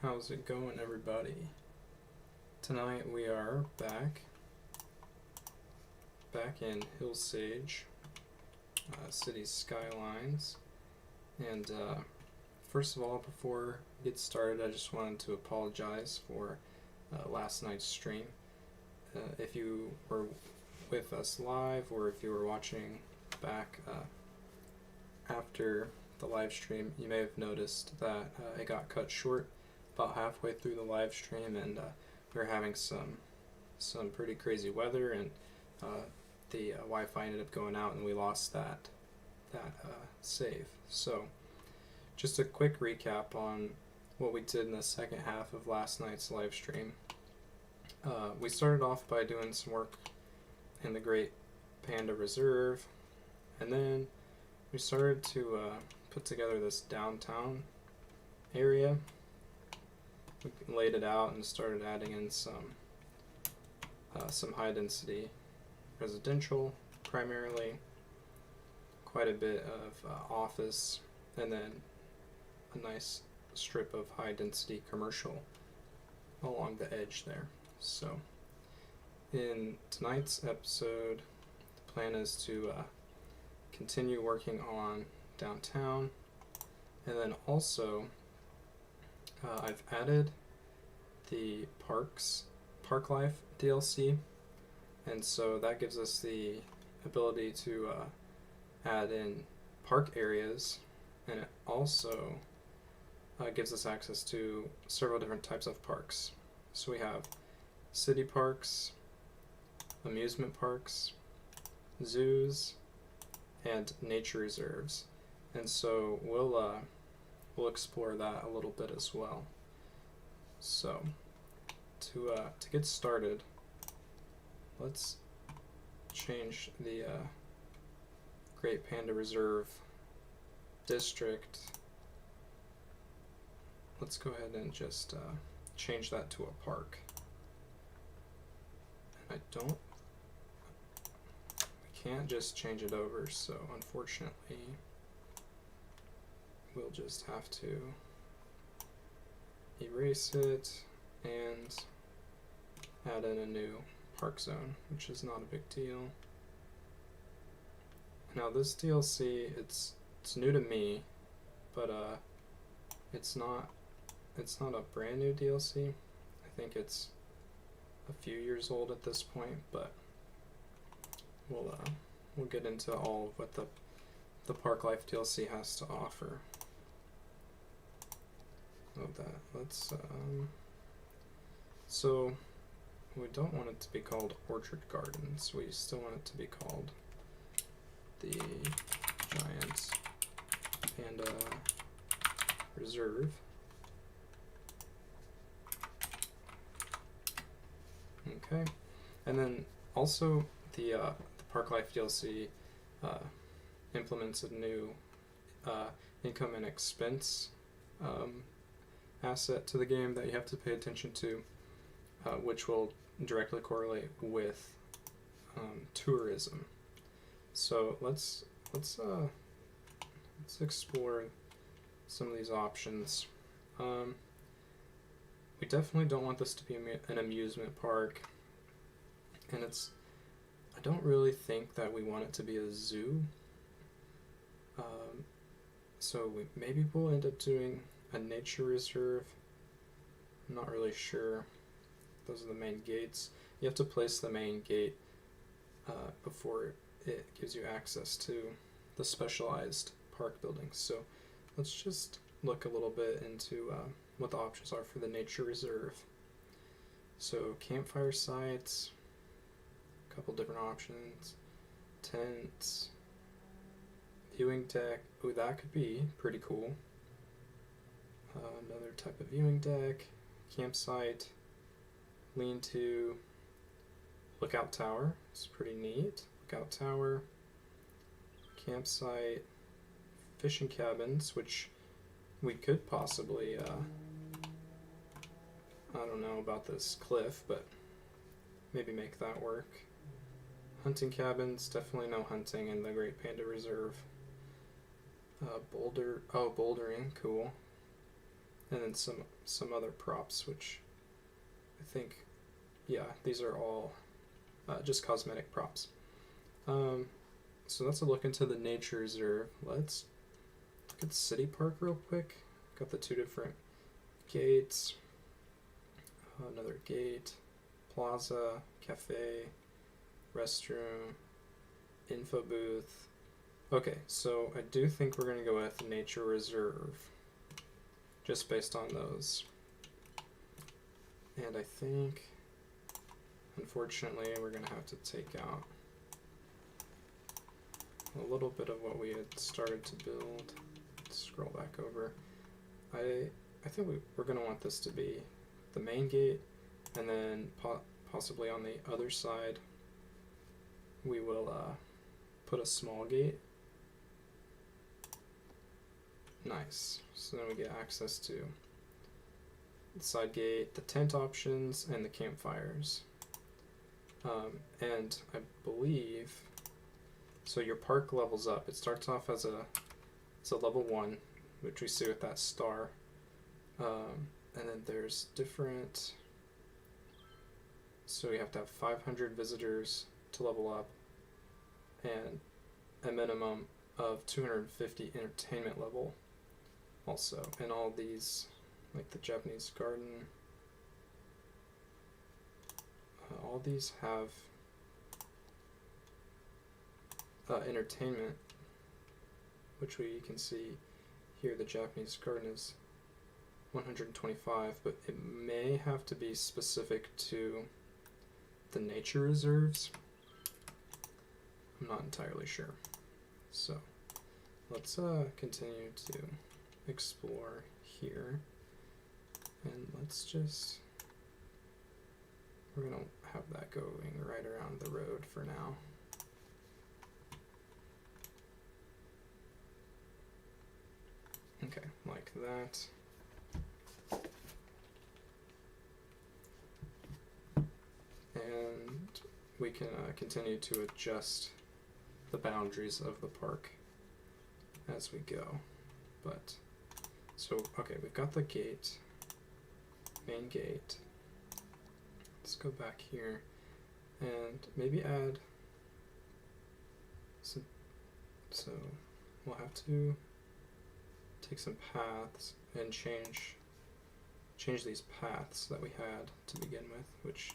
How's it going, everybody? Tonight we are back in Hillsage, city's Skylines, and first of all, before we get started, I just wanted to apologize for last night's stream. If you were with us live, or if you were watching back after the live stream, you may have noticed that it got cut short about halfway through the live stream, and we were having some pretty crazy weather, and the Wi-Fi ended up going out, and we lost that save. So just a quick recap on what we did in the second half of last night's live stream. We started off by doing some work in the Great Panda Reserve, and then we started to put together this downtown area. We laid it out and started adding in some high density residential, primarily, quite a bit of office, and then a nice strip of high density commercial along the edge there. So in tonight's episode, the plan is to continue working on downtown, and then also I've added the Parklife DLC, and so that gives us the ability to add in park areas, and it also gives us access to several different types of parks. So we have city parks, amusement parks, zoos, and nature reserves, and so we'll explore that a little bit as well. So to get started, let's change the Great Panda Reserve district. Let's go ahead and just change that to a park. And we can't just change it over, so unfortunately we'll just have to erase it and add in a new park zone, which is not a big deal. Now this DLC, it's new to me, but it's not a brand new DLC. I think it's a few years old at this point, but we'll get into all of what the Parklife DLC has to offer. Let's so we don't want it to be called Orchard Gardens. We still want it to be called the Giant Panda Reserve. Okay, and then also the Parklife DLC implements a new income and expense asset to the game that you have to pay attention to, which will directly correlate with tourism. So let's explore some of these options. We definitely don't want this to be an amusement park, and I don't really think that we want it to be a zoo. So maybe we'll end up doing a nature reserve. I'm not really sure. Those are the main gates. You have to place the main gate before it gives you access to the specialized park buildings. So let's just look a little bit into what the options are for the nature reserve. So campfire sites, a couple different options, tents, viewing deck. Oh, that could be pretty cool. Another type of viewing deck, campsite, lean-to, lookout tower. It's pretty neat. Lookout tower, campsite, fishing cabins, which we could possibly, I don't know about this cliff, but maybe make that work. Hunting cabins, definitely no hunting in the Great Panda Reserve. Bouldering, cool. and then some other props, which I think, yeah, these are all just cosmetic props. So that's a look into the nature reserve. Let's look at City Park real quick. Got the two different gates, another gate, plaza, cafe, restroom, info booth. Okay, so I do think we're going to go with nature reserve, just based on those. And I think, unfortunately, we're going to have to take out a little bit of what we had started to build. Let's scroll back over. I think we're going to want this to be the main gate, and then possibly on the other side we will put a small gate. Nice. So then we get access to the side gate, the tent options, and the campfires. And I believe, so your park levels up. It starts off as a level 1, which we see with that star. And then there's different, so we have to have 500 visitors to level up, and a minimum of 250 entertainment level also. And all these, like the Japanese garden, all these have entertainment, which we can see here. The Japanese garden is 125, but it may have to be specific to the nature reserves. I'm not entirely sure. So let's continue to explore here, and we're gonna have that going right around the road for now. Okay, like that. And we can continue to adjust the boundaries of the park as we go. But, so, okay, we've got the gate, main gate. Let's go back here and maybe add some, so we'll have to take some paths and change these paths that we had to begin with, which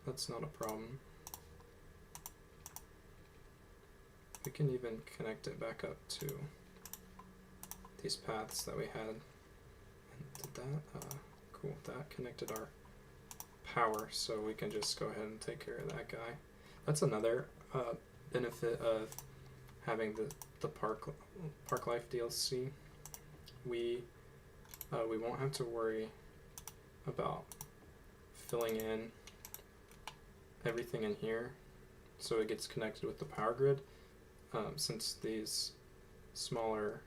that's not a problem. We can even connect it back up to these paths that we had. And did that? Cool. That connected our power, so we can just go ahead and take care of that guy. That's another benefit of having the Parklife DLC. We won't have to worry about filling in everything in here, so it gets connected with the power grid. Since these smaller,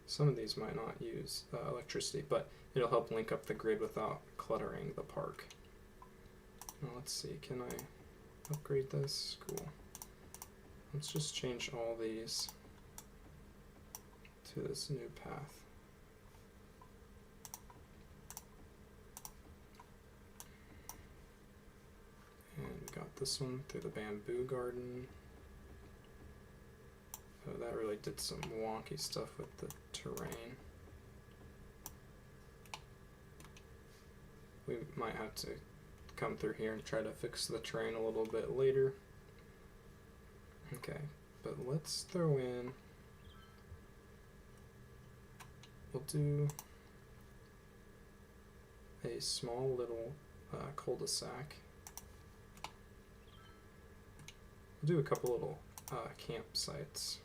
some of these might not use electricity, but it'll help link up the grid without cluttering the park. Now let's see, can I upgrade this? Cool. Let's just change all these to this new path. And we got this one through the bamboo garden. So that really did some wonky stuff with the terrain. We might have to come through here and try to fix the terrain a little bit later. Okay, but let's throw in, we'll do a small little cul-de-sac. We'll do a couple little campsites.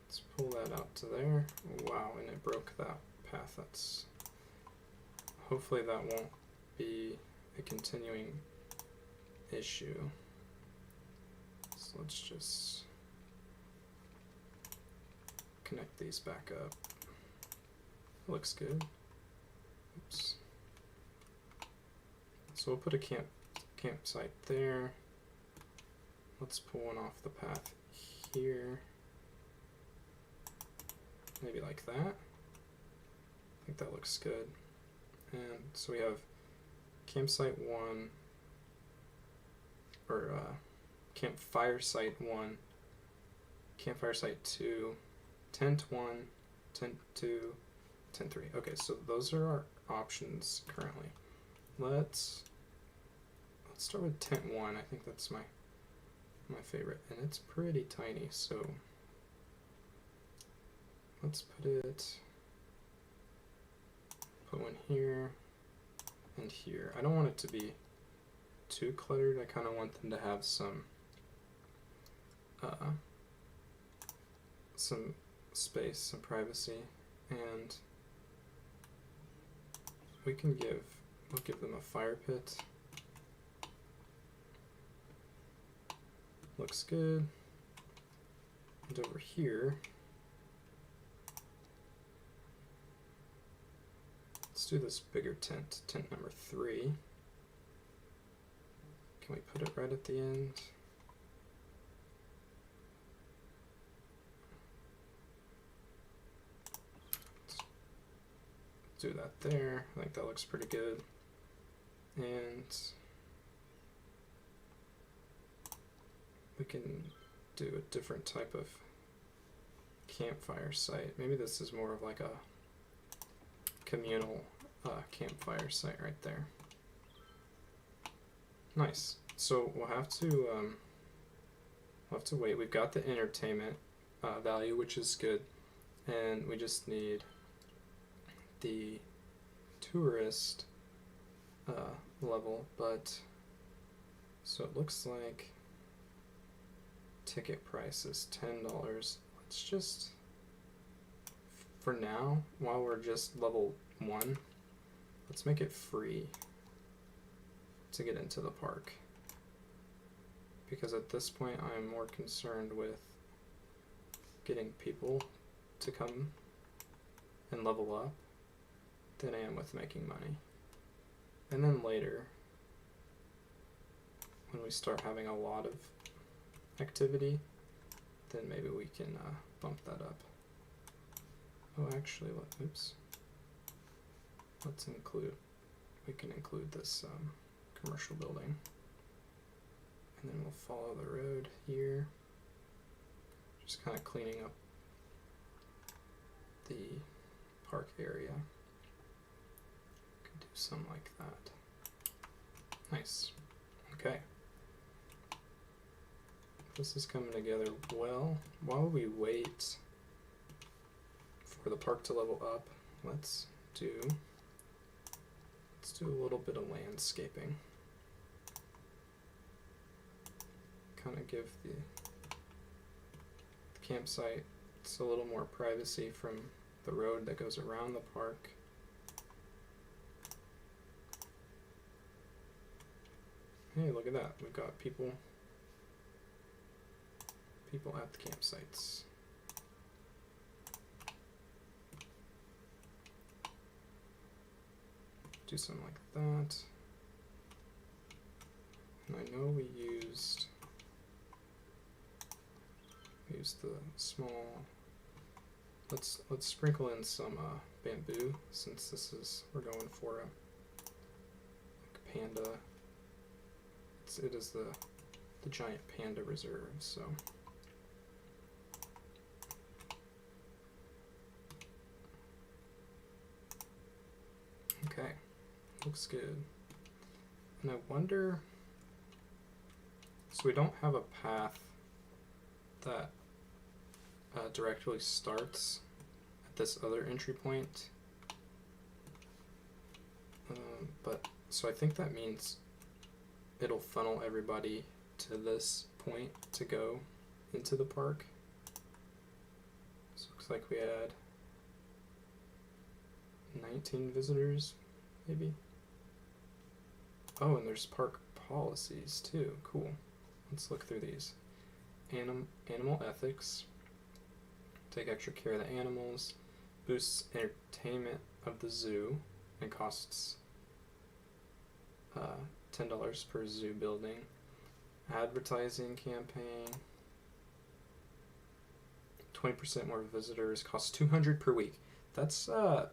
Let's pull that out to there. Wow, and it broke that path. That's, hopefully that won't be a continuing issue. So let's just connect these back up. Looks good. Oops. So we'll put a campsite there. Let's pull one off the path here. maybe like that. I think that looks good. And so we have campsite 1, or campfire site 1, campfire site 2, tent 1, tent 2, tent 3. Okay, so those are our options currently. Let's start with tent 1. I think that's my favorite, and it's pretty tiny, so let's put one here and here. I don't want it to be too cluttered. I kind of want them to have some space, some privacy, and we'll give them a fire pit. Looks good. And over here, let's do this bigger tent, tent number 3. Can we put it right at the end? Let's do that there. I think that looks pretty good. And we can do a different type of campfire site. Maybe this is more of like a communal campfire site right there. Nice. So we'll have to wait. We've got the entertainment value, which is good, and we just need the tourist level. But so it looks like ticket price is $10. Let's just, for now, while we're just level 1, let's make it free to get into the park, because at this point I'm more concerned with getting people to come and level up than I am with making money. And then later, when we start having a lot of activity, then maybe we can bump that up. Oh, actually, let's include, we can include this commercial building, and then we'll follow the road here, just kind of cleaning up the park area. Could do something like that. Nice. Okay. This is coming together well. While we wait for the park to level up, let's do a little bit of landscaping. Kind of give the campsite a little more privacy from the road that goes around the park. Hey, look at that. We've got people at the campsites. Do something like that. And I know we used the small, let's sprinkle in some bamboo, since we're going for a panda. It is the giant panda reserve, so okay, looks good. And I wonder, so we don't have a path that directly starts at this other entry point, but so I think that means it'll funnel everybody to this point to go into the park. So it looks like we had 19 visitors, maybe. Oh, and there's park policies too. Cool. Let's look through these. Animal ethics. Take extra care of the animals. Boosts entertainment of the zoo and costs $10 per zoo building. Advertising campaign. 20% more visitors, costs 200 per week. That's 20%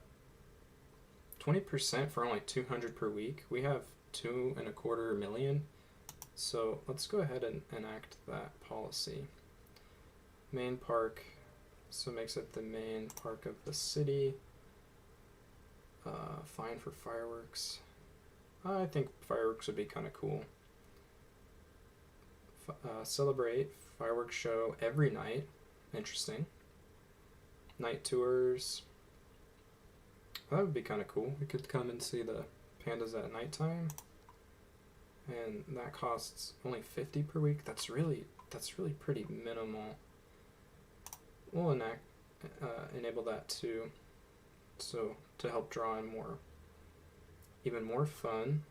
for only 200 per week. We have 2.25 million. So let's go ahead and enact that policy. Main park, so makes it the main park of the city. Fine for fireworks. I think fireworks would be kind of cool. Celebrate fireworks show every night. Interesting. Night tours. That would be kind of cool. We could come and see the pandas at nighttime. And that costs only 50 per week. That's really pretty minimal. We'll enable that too. So to help draw in even more fun.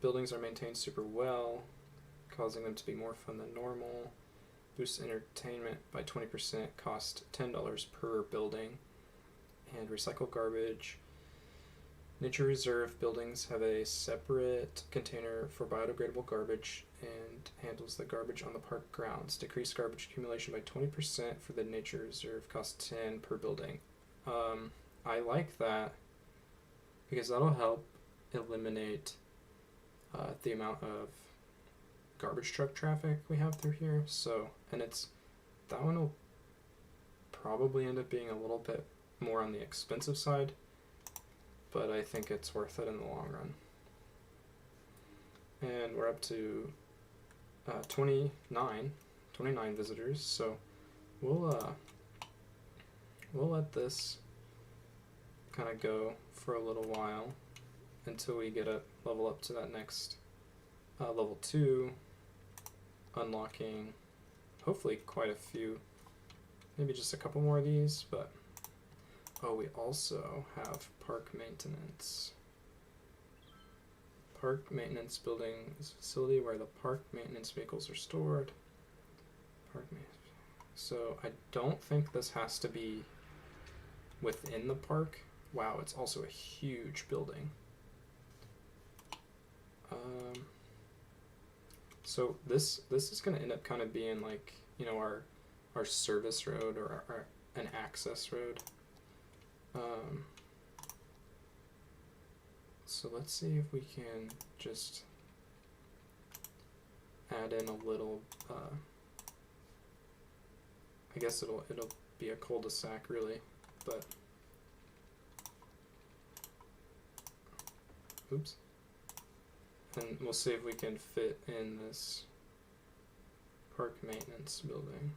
Buildings are maintained super well, causing them to be more fun than normal. Boost entertainment by 20%, cost $10 per building. And recycle garbage. Nature reserve buildings have a separate container for biodegradable garbage and handles the garbage on the park grounds. Decrease garbage accumulation by 20% for the nature reserve, cost $10 per building. I like that because that'll help eliminate the amount of garbage truck traffic we have through here. So, and that one will probably end up being a little bit more on the expensive side, but I think it's worth it in the long run. And we're up to 29 visitors, so we'll let this kind of go for a little while until we get a level up to that next level 2, unlocking hopefully quite a few, maybe just a couple more of these. But we also have park maintenance. Park maintenance building is a facility where the park maintenance vehicles are stored. So I don't think this has to be within the park. Wow, it's also a huge building. So this is going to end up kind of being like, you know, our service road or an access road. So let's see if we can just add in a little, I guess it'll be a cul-de-sac really, but oops. And we'll see if we can fit in this park maintenance building.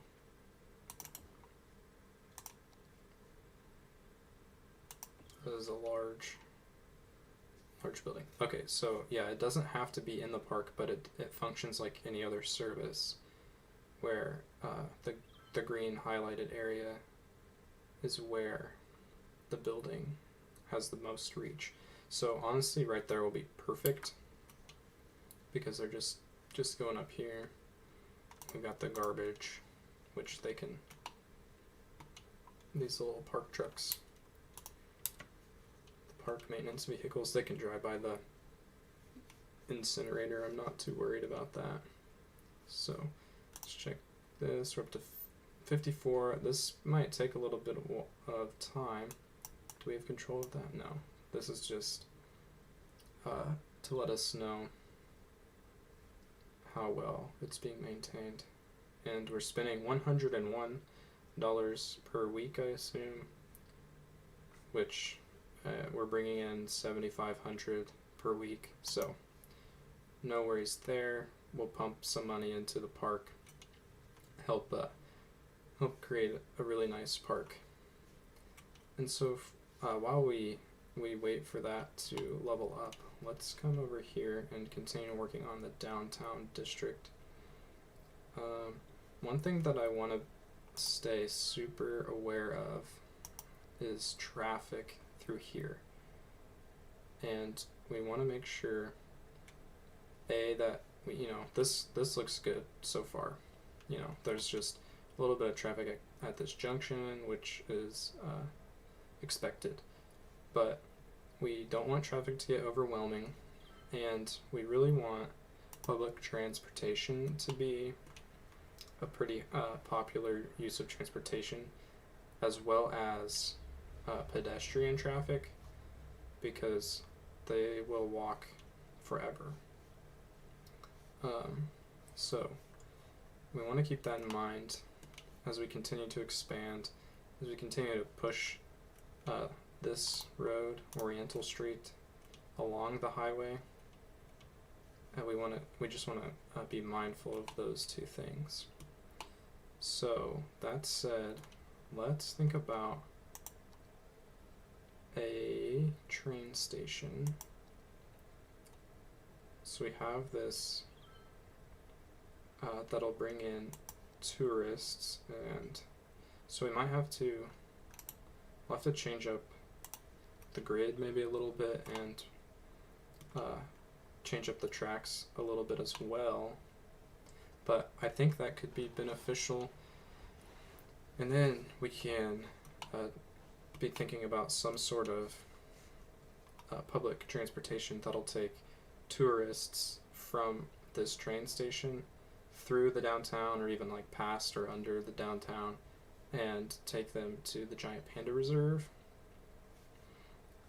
This is a large building. Okay, so yeah, it doesn't have to be in the park, but it functions like any other service, where the green highlighted area is where the building has the most reach. So honestly, right there will be perfect, because they're just going up here. We've got the garbage, which these little park trucks, the park maintenance vehicles, they can drive by the incinerator. I'm not too worried about that. So let's check this. We're up to 54. This might take a little bit of time. Do we have control of that? No. This is just to let us know how well it's being maintained. And we're spending $101 per week, I assume, which we're bringing in $7,500 per week. So no worries there. We'll pump some money into the park, help create a really nice park. And so while we wait for that to level up, let's come over here and continue working on the downtown district. One thing that I want to stay super aware of is traffic through here. And we want to make sure, that this looks good so far. You know, there's just a little bit of traffic at this junction, which is expected. But we don't want traffic to get overwhelming, and we really want public transportation to be a pretty popular use of transportation, as well as pedestrian traffic, because they will walk forever. So we want to keep that in mind as we continue to expand, as we continue to push this road, Oriental Street, along the highway. And we just want to be mindful of those two things. So that said, let's think about a train station. So we have this that'll bring in tourists, and so we'll have to change up the grid maybe a little bit, and change up the tracks a little bit as well. But I think that could be beneficial, and then we can be thinking about some sort of public transportation that'll take tourists from this train station through the downtown, or even like past or under the downtown, and take them to the giant panda reserve.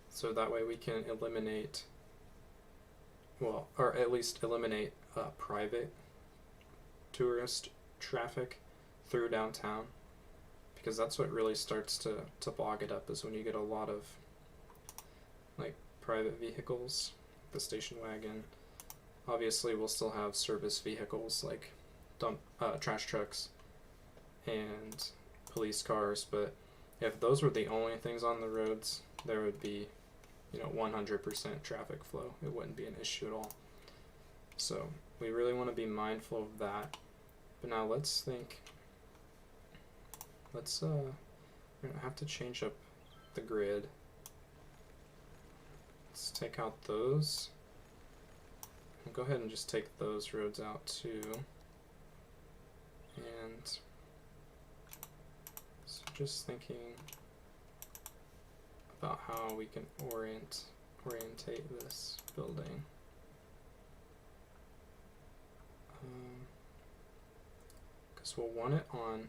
So that way we can eliminate, or at least eliminate private tourist traffic through downtown, because that's what really starts to bog it up, is when you get a lot of like private vehicles. The station wagon, obviously we'll still have service vehicles like trash trucks and police cars, but if those were the only things on the roads, there would be 100% traffic flow. It wouldn't be an issue at all. So we really want to be mindful of that. But now let's think, we're gonna have to change up the grid. Let's take out those, and go ahead and just take those roads out too. And so just thinking about how we can orientate this building. Because we'll want it on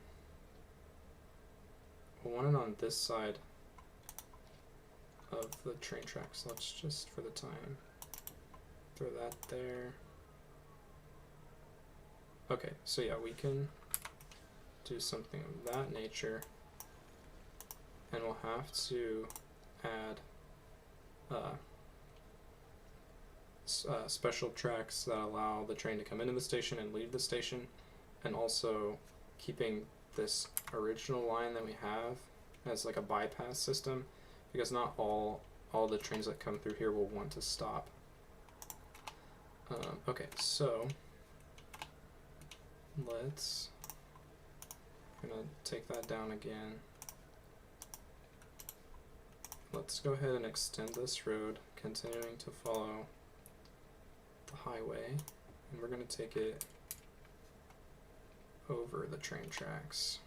this side of the train tracks. Let's just, for the time, throw that there. Okay, so yeah, we can do something of that nature, and we'll have to add special tracks that allow the train to come into the station and leave the station, and also keeping this original line that we have as like a bypass system, because not all the trains that come through here will want to stop. Okay, so I'm gonna take that down again. Let's go ahead and extend this road, continuing to follow the highway, and we're gonna take it over the train tracks.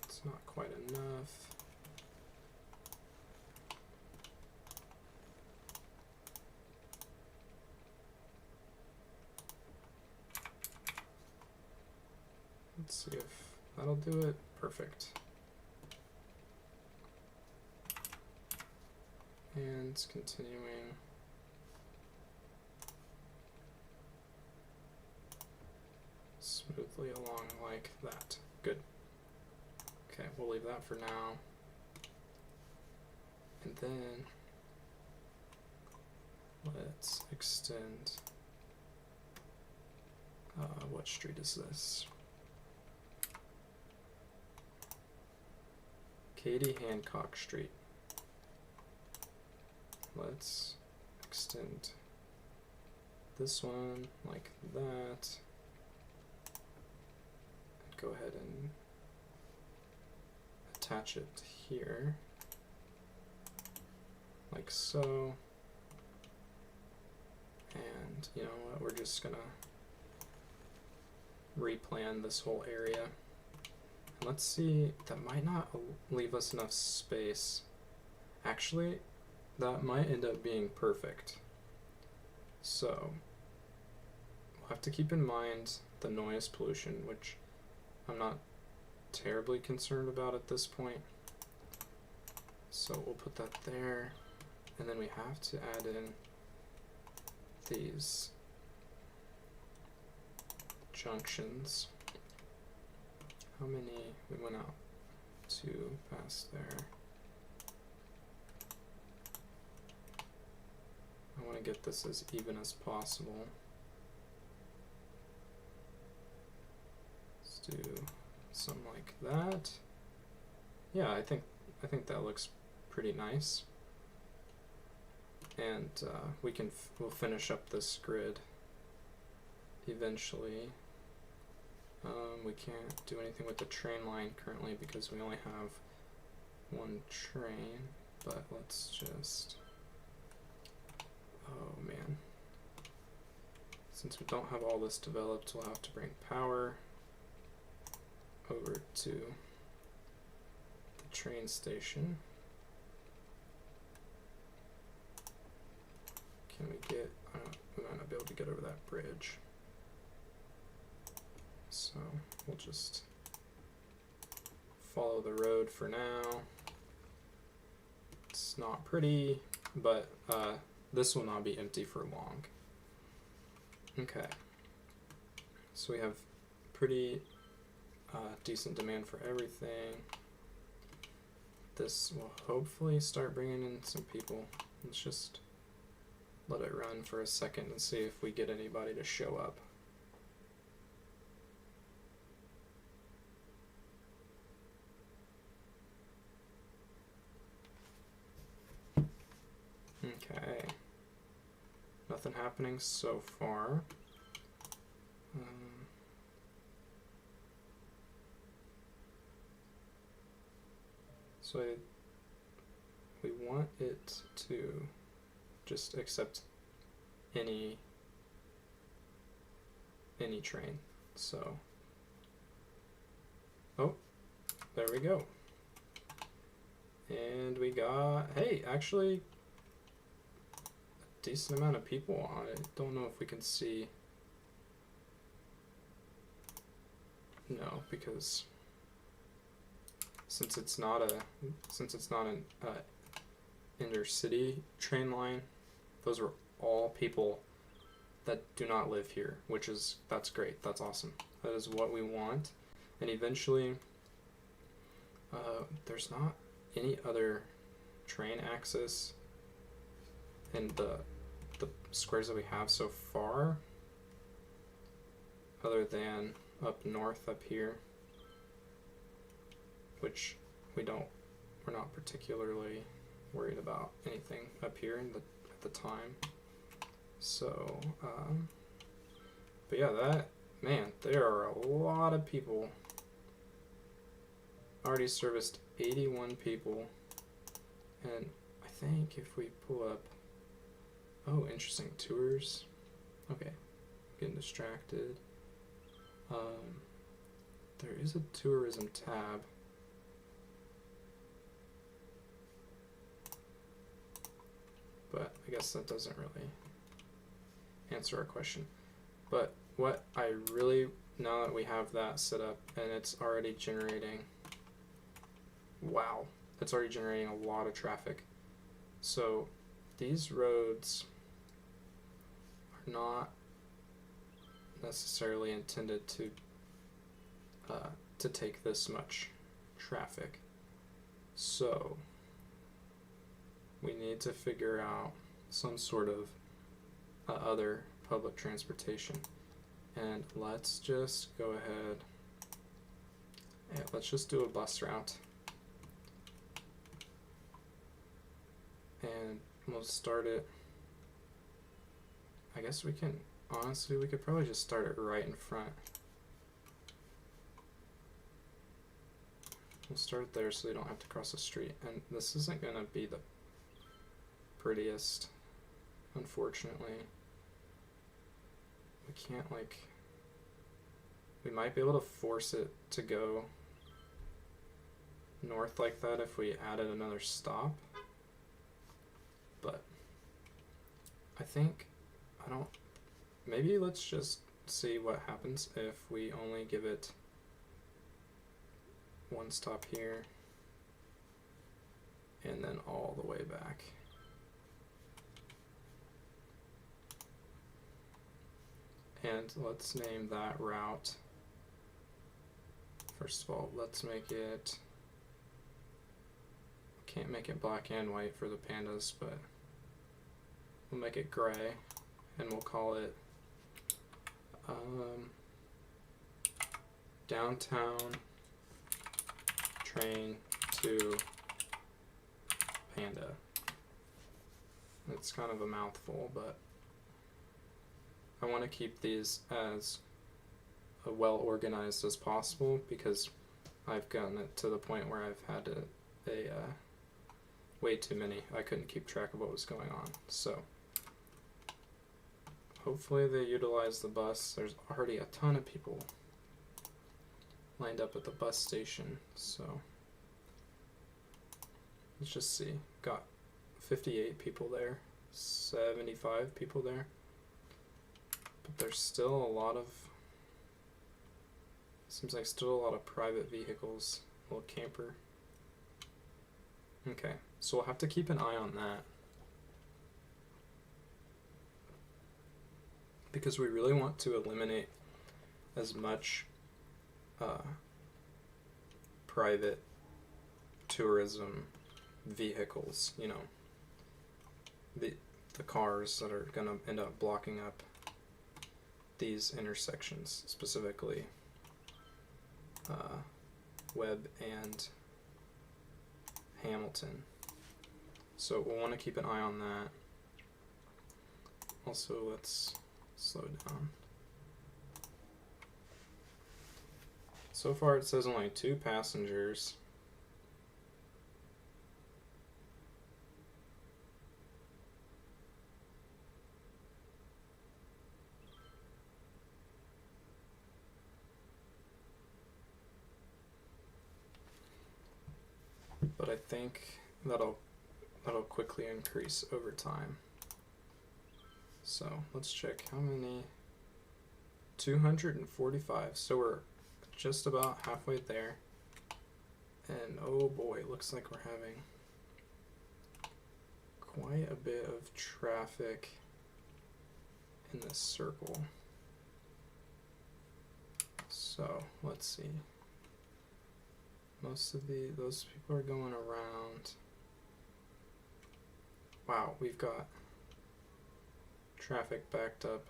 It's not quite enough. Let's see if that'll do it. Perfect. And it's continuing. Smoothly along like that. Good. Okay, we'll leave that for now. And then let's extend. What street is this? Katie Hancock Street. Let's extend this one like that. And go ahead and attach it here, like so. And you know what, we're just gonna replan this whole area. Let's see, that might not leave us enough space. Actually, that might end up being perfect. So we'll have to keep in mind the noise pollution, which I'm not terribly concerned about at this point. So we'll put that there, and then we have to add in these junctions. How many? We went out 2 past there. I want to get this as even as possible. Let's do something like that. Yeah, I think that looks pretty nice. And we'll finish up this grid eventually. We can't do anything with the train line currently because we only have 1 train, but let's just, oh man. Since we don't have all this developed, we'll have to bring power over to the train station. Can we get, we might not be able to get over that bridge. So we'll just follow the road for now. It's not pretty, but this will not be empty for long. Okay, so we have pretty decent demand for everything. This will hopefully start bringing in some people. Let's just let it run for a second and see if we get anybody to show up. Okay, nothing happening so far. So we want it to just accept any train. So, oh, there we go. And we got, hey, actually a decent amount of people on it. Don't know if we can see. No, because since it's not an intercity train line, those are all people that do not live here, that's great. That's awesome. That is what we want. And eventually, there's not any other train access in the squares that we have so far, other than up north up here, which we're not particularly worried about anything up here at the time. So, but yeah, man, there are a lot of people. Already serviced 81 people, and I think if we pull up, oh, interesting, tours. Okay, getting distracted. There is a tourism tab. But I guess that doesn't really answer our question. But what I really, now that we have that set up and it's already generating, wow, it's already generating a lot of traffic. So these roads are not necessarily intended to take this much traffic. So we need to figure out some sort of other public transportation. And let's just go ahead and let's just do a bus route. And we'll start it. I guess we can, honestly, we could probably just start it right in front. We'll start it there so they don't have to cross the street. And this isn't going to be the prettiest, unfortunately. We can't, like, we might be able to force it to go north like that if we added another stop. But I think, maybe let's just see what happens if we only give it one stop here and then all the way back. And let's name that route. First of all, let's make it, can't make it black and white for the pandas, but we'll make it gray and we'll call it downtown train to Panda. It's kind of a mouthful, but I want to keep these as well organized as possible because I've gotten it to the point where I've had way too many. I couldn't keep track of what was going on. So hopefully they utilize the bus. There's already a ton of people lined up at the bus station, so let's just see. Got 58 people there, 75 people there, but there's still a lot of, seems like still a lot of private vehicles. A little camper. Okay, so we'll have to keep an eye on that because we really want to eliminate as much private tourism vehicles, you know, the cars that are going to end up blocking up these intersections, specifically Webb and Hamilton. So we'll want to keep an eye on that. Also, let's slow down. So far it says only 2 passengers. But I think that'll quickly increase over time. So let's check how many. 245. So we're just about halfway there. And oh boy, looks like we're having quite a bit of traffic in this circle. So let's see. Most of those people are going around. Wow, we've got traffic backed up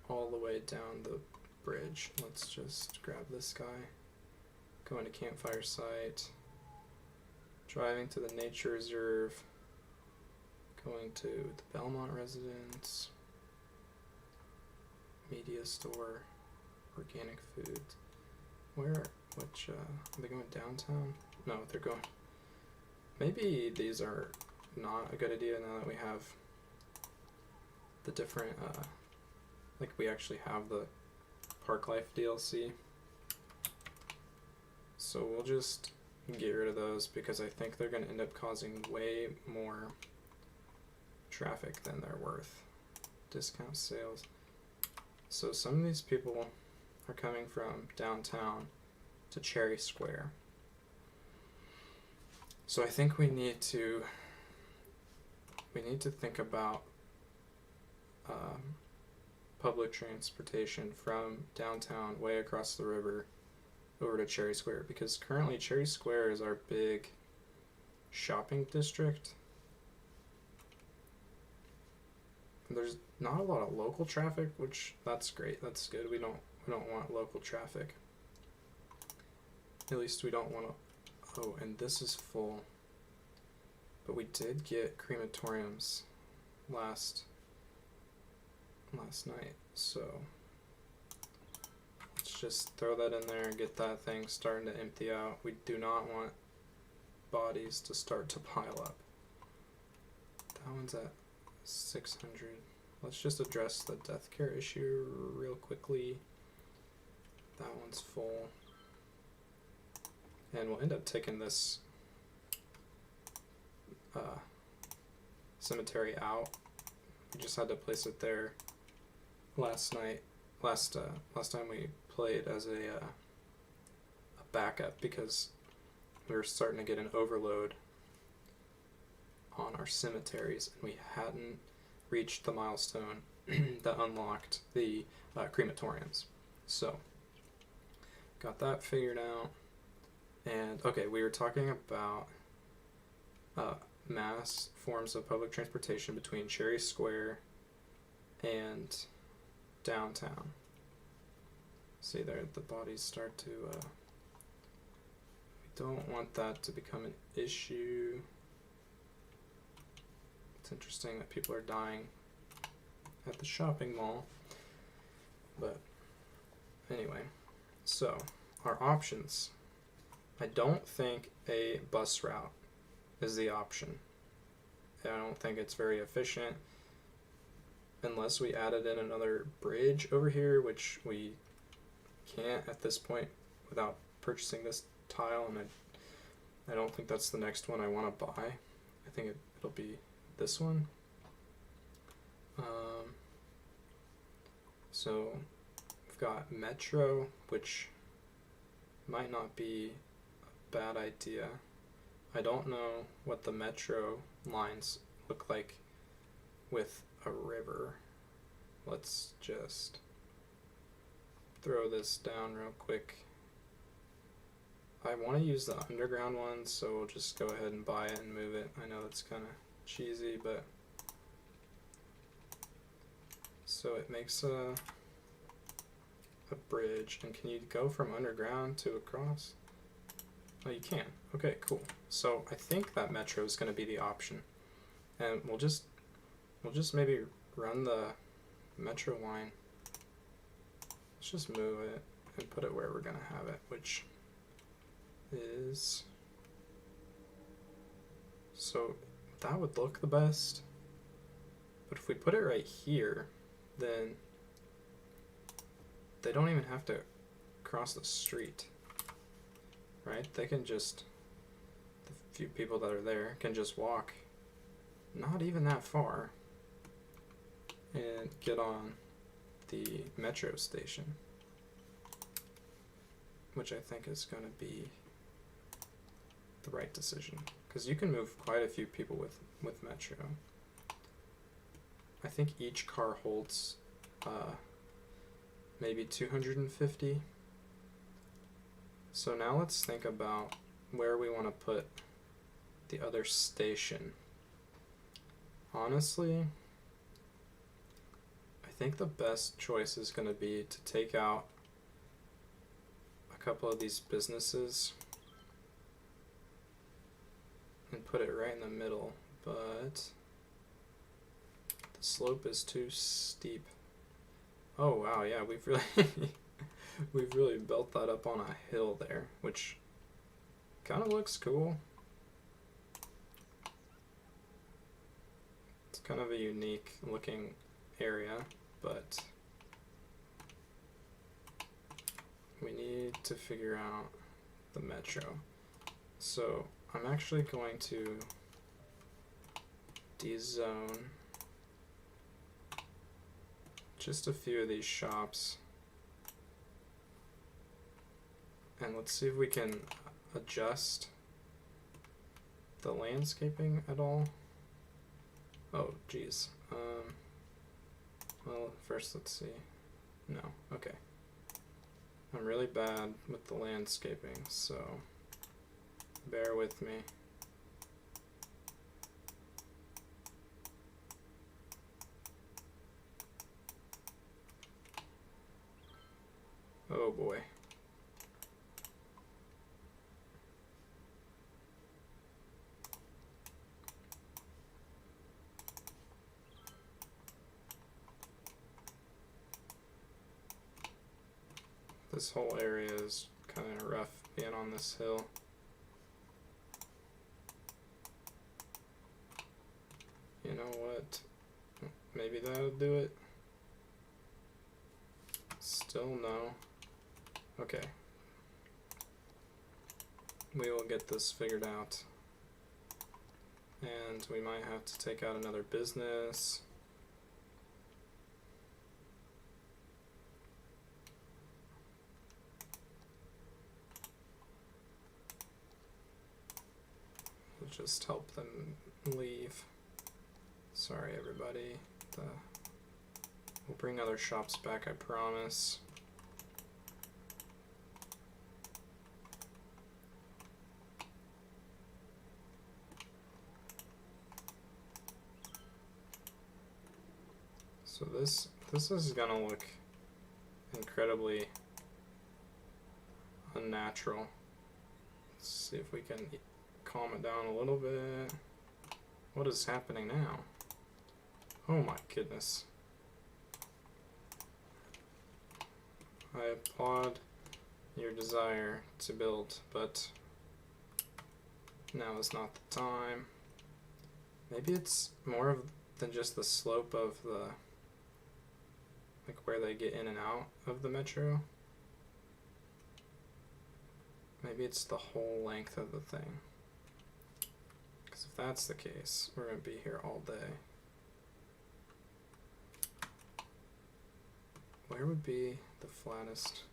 all the way down the bridge. Let's just grab this guy. Going to campfire site. Driving to the nature reserve. Going to the Belmont residence. Media store. Organic foods. Which, are they going downtown? No, they're going, maybe these are not a good idea now that we have the different, like we actually have the Parklife DLC. So we'll just get rid of those because I think they're going to end up causing way more traffic than they're worth. Discount sales. So some of these people are coming from downtown to Cherry Square. So I think we need to think about public transportation from downtown way across the river over to Cherry Square, because currently Cherry Square is our big shopping district. There's not a lot of local traffic, which that's great. That's good. We don't want local traffic. At least we don't want to. Oh, and this is full. But we did get crematoriums last night, so let's just throw that in there and get that thing starting to empty out. We do not want bodies to start to pile up. That one's at 600. Let's just address the death care issue real quickly. That one's full. And we'll end up taking this cemetery out. We just had to place it there last time we played as a backup because we were starting to get an overload on our cemeteries, and we hadn't reached the milestone that unlocked the crematoriums. So, got that figured out. And, okay, we were talking about mass forms of public transportation between Cherry Square and downtown. See there, the bodies start to... we don't want that to become an issue. It's interesting that people are dying at the shopping mall. But anyway, so our options. I don't think a bus route is the option. I don't think it's very efficient unless we added in another bridge over here, which we can't at this point without purchasing this tile, and I don't think that's the next one I want to buy. I think it'll be this one. So we've got Metro, which might not be a bad idea. I don't know what the Metro lines look like with a river. Let's just throw this down real quick. I want to use the underground one, so we'll just go ahead and buy it and move it. I know it's kind of cheesy, but so it makes a bridge. And can you go from underground to across? Oh, you can. Okay, cool. So I think that Metro is going to be the option, and we'll just maybe run the Metro line. Let's just move it and put it where we're going to have it, which is, so that would look the best, but if we put it right here, then they don't even have to cross the street, right? They can just, the few people that are there can just walk not even that far and get on the metro station, which I think is going to be the right decision, because you can move quite a few people with Metro. I think each car holds maybe 250. So now let's think about where we want to put the other station. Honestly, I think the best choice is going to be to take out a couple of these businesses and put it right in the middle, but the slope is too steep. Oh wow, yeah, we've really built that up on a hill there, which kind of looks cool. It's kind of a unique looking area, but we need to figure out the metro. So I'm actually going to dezone just a few of these shops, and let's see if we can adjust the landscaping at all. Oh geez. Well, first let's see. No, okay. I'm really bad with the landscaping, so bear with me. Oh boy. This whole area is kind of rough being on this hill. You know what? Maybe that'll do it. Still no. Okay. We will get this figured out. And we might have to take out another business. just help them leave. Sorry, everybody. We'll bring other shops back, I promise. So this is gonna look incredibly unnatural. Let's see if we can calm it down a little bit. What is happening now? Oh my goodness. I applaud your desire to build, but now is not the time. Maybe it's more than just the slope of the, like where they get in and out of the metro. Maybe it's the whole length of the thing. Because if that's the case, we're going to be here all day. Where would be the flattest?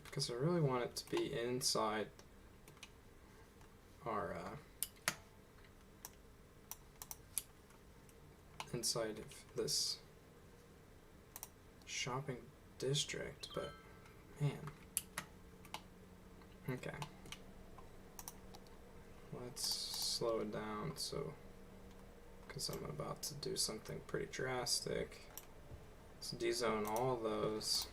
Because I really want it to be inside our inside of this shopping district, but man. Okay. Let's slow it down so, because I'm about to do something pretty drastic. Let's dezone all those.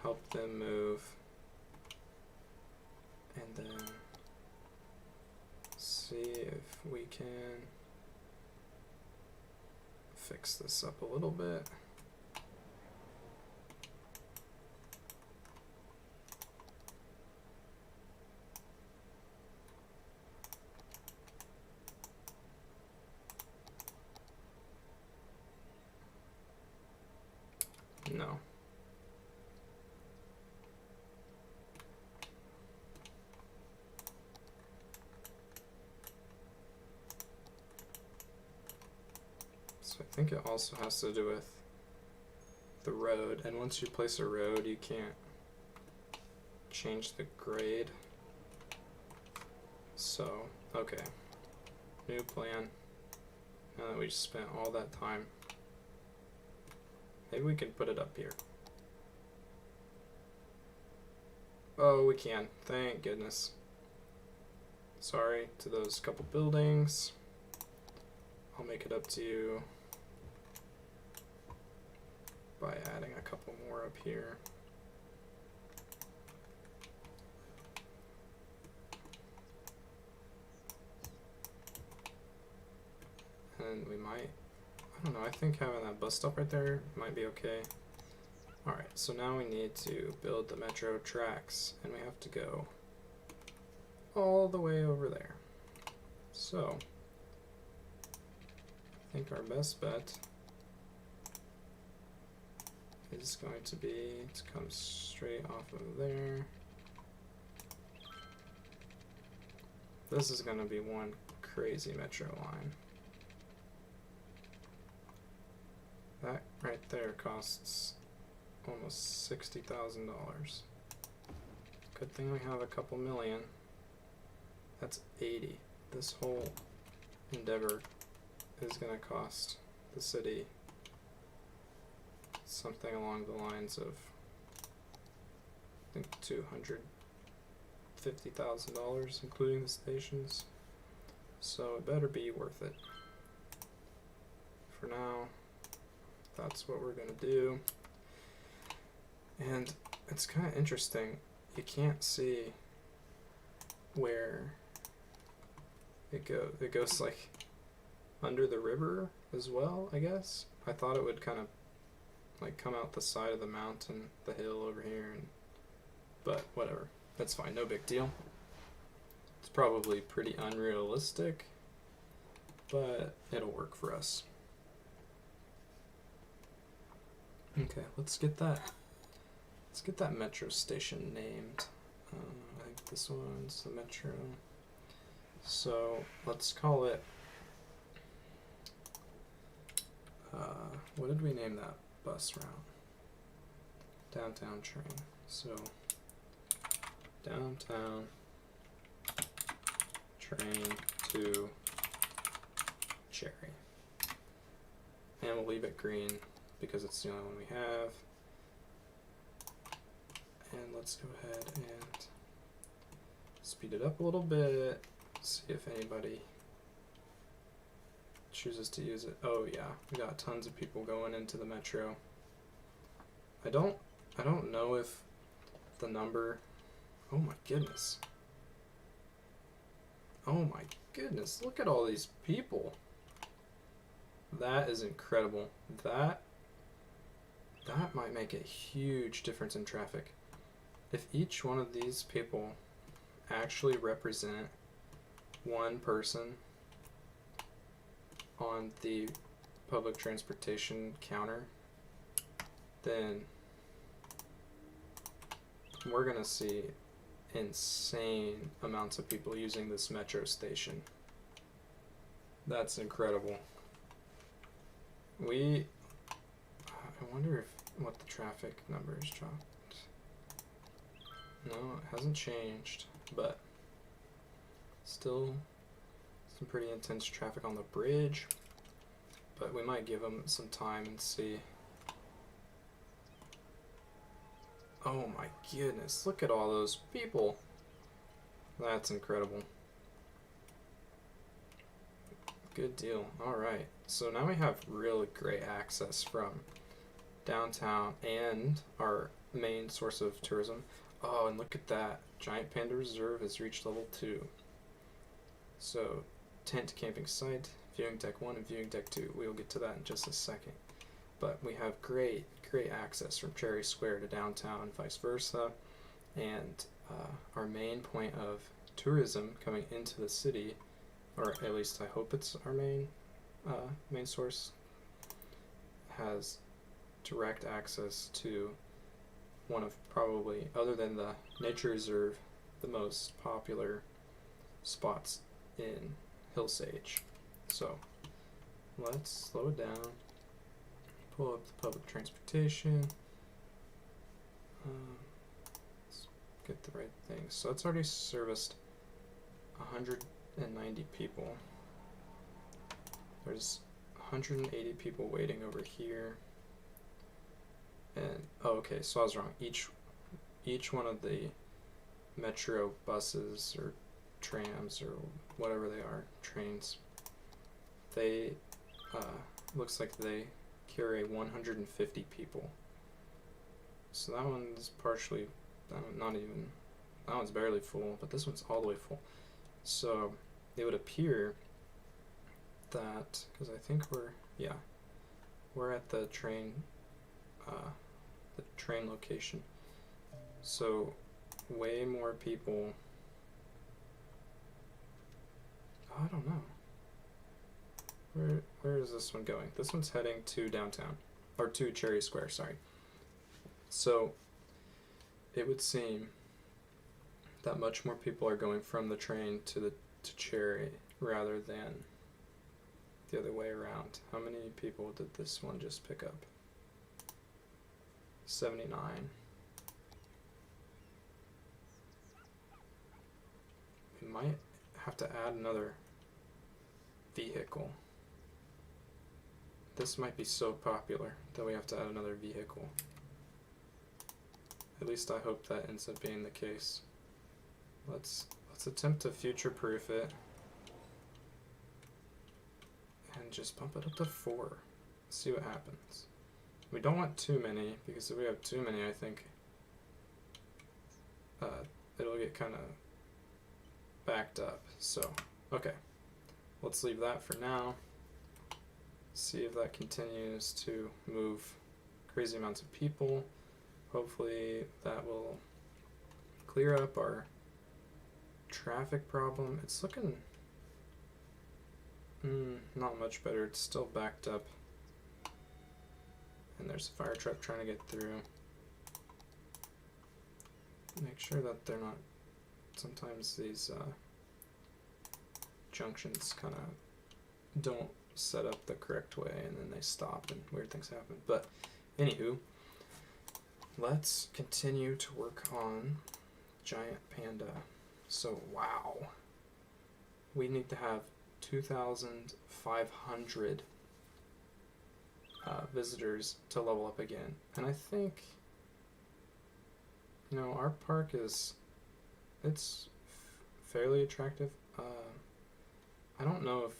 Help them move. And then see if we can fix this up a little bit. No. So I think it also has to do with the road, and once you place a road, you can't change the grade. So, okay. New plan. Now that we spent all that time. Maybe we can put it up here. Oh, we can. Thank goodness. Sorry to those couple buildings. I'll make it up to you by adding a couple more up here. And we might, I don't know, I think having that bus stop right there might be okay. Alright, so now we need to build the metro tracks, and we have to go all the way over there. So, I think our best bet is going to be to come straight off of there. This is going to be one crazy metro line. That right there costs almost $60,000. Good thing we have a couple million. That's 80. This whole endeavor is going to cost the city something along the lines of, I think, $250,000, including the stations. So it better be worth it. For now, that's what we're going to do. And it's kind of interesting. You can't see where it goes. It goes like under the river as well, I guess. I thought it would kind of like come out the side of the mountain, the hill over here, but whatever. That's fine, no big deal. It's probably pretty unrealistic, but it'll work for us. Okay, let's get that metro station named. I think this one's the metro. So let's call it, what did we name that bus route? Downtown train. So downtown train to Cherry. And we'll leave it green because it's the only one we have. And let's go ahead and speed it up a little bit, see if anybody chooses to use it. Oh yeah, we got tons of people going into the metro. I don't know if the number, oh my goodness. Oh my goodness, look at all these people. That is incredible. That might make a huge difference in traffic. If each one of these people actually represent one person on the public transportation counter, then we're gonna see insane amounts of people using this metro station. That's incredible. I wonder if what the traffic numbers dropped. No, it hasn't changed, but still some pretty intense traffic on the bridge. But we might give them some time and see. Oh my goodness, look at all those people. That's incredible. Good deal. Alright, so now we have really great access from downtown and our main source of tourism. Oh, and look at that. Giant Panda Reserve has reached level 2. So, tent camping site, viewing deck 1 and viewing deck 2. We'll get to that in just a second. But we have great access from Cherry Square to downtown and vice versa. And our main point of tourism coming into the city, or at least I hope it's our main source, has direct access to one of probably, other than the nature reserve, the most popular spots in Hillsage. So let's slow it down, pull up the public transportation, let's get the right thing. So it's already serviced 190 people. There's 180 people waiting over here. And oh, okay, so I was wrong. Each one of the metro buses or trams or whatever they are, trains, they looks like they carry 150 people. So that one's partially, that one's barely full, but this one's all the way full. So it would appear that, because I think we're at the train location. So way more people. Oh, I don't know. Where is this one going? This one's heading to downtown, or to Cherry Square, sorry. So it would seem that much more people are going from the train to Cherry rather than the other way around. How many people did this one just pick up? 79. We might have to add another vehicle. This might be so popular that we have to add another vehicle. At least I hope that ends up being the case. Let's attempt to future-proof it and just bump it up to 4. See what happens. We don't want too many, because if we have too many, I think it'll get kind of backed up. So, okay, let's leave that for now. See if that continues to move crazy amounts of people. Hopefully that will clear up our traffic problem. It's looking not much better. It's still backed up. And there's a fire truck trying to get through. Make sure that they're not, sometimes these junctions kind of don't set up the correct way and then they stop and weird things happen. But anywho, let's continue to work on giant panda. So wow, we need to have 2,500 visitors to level up again. And I think, you know, our park it's fairly attractive. I don't know if,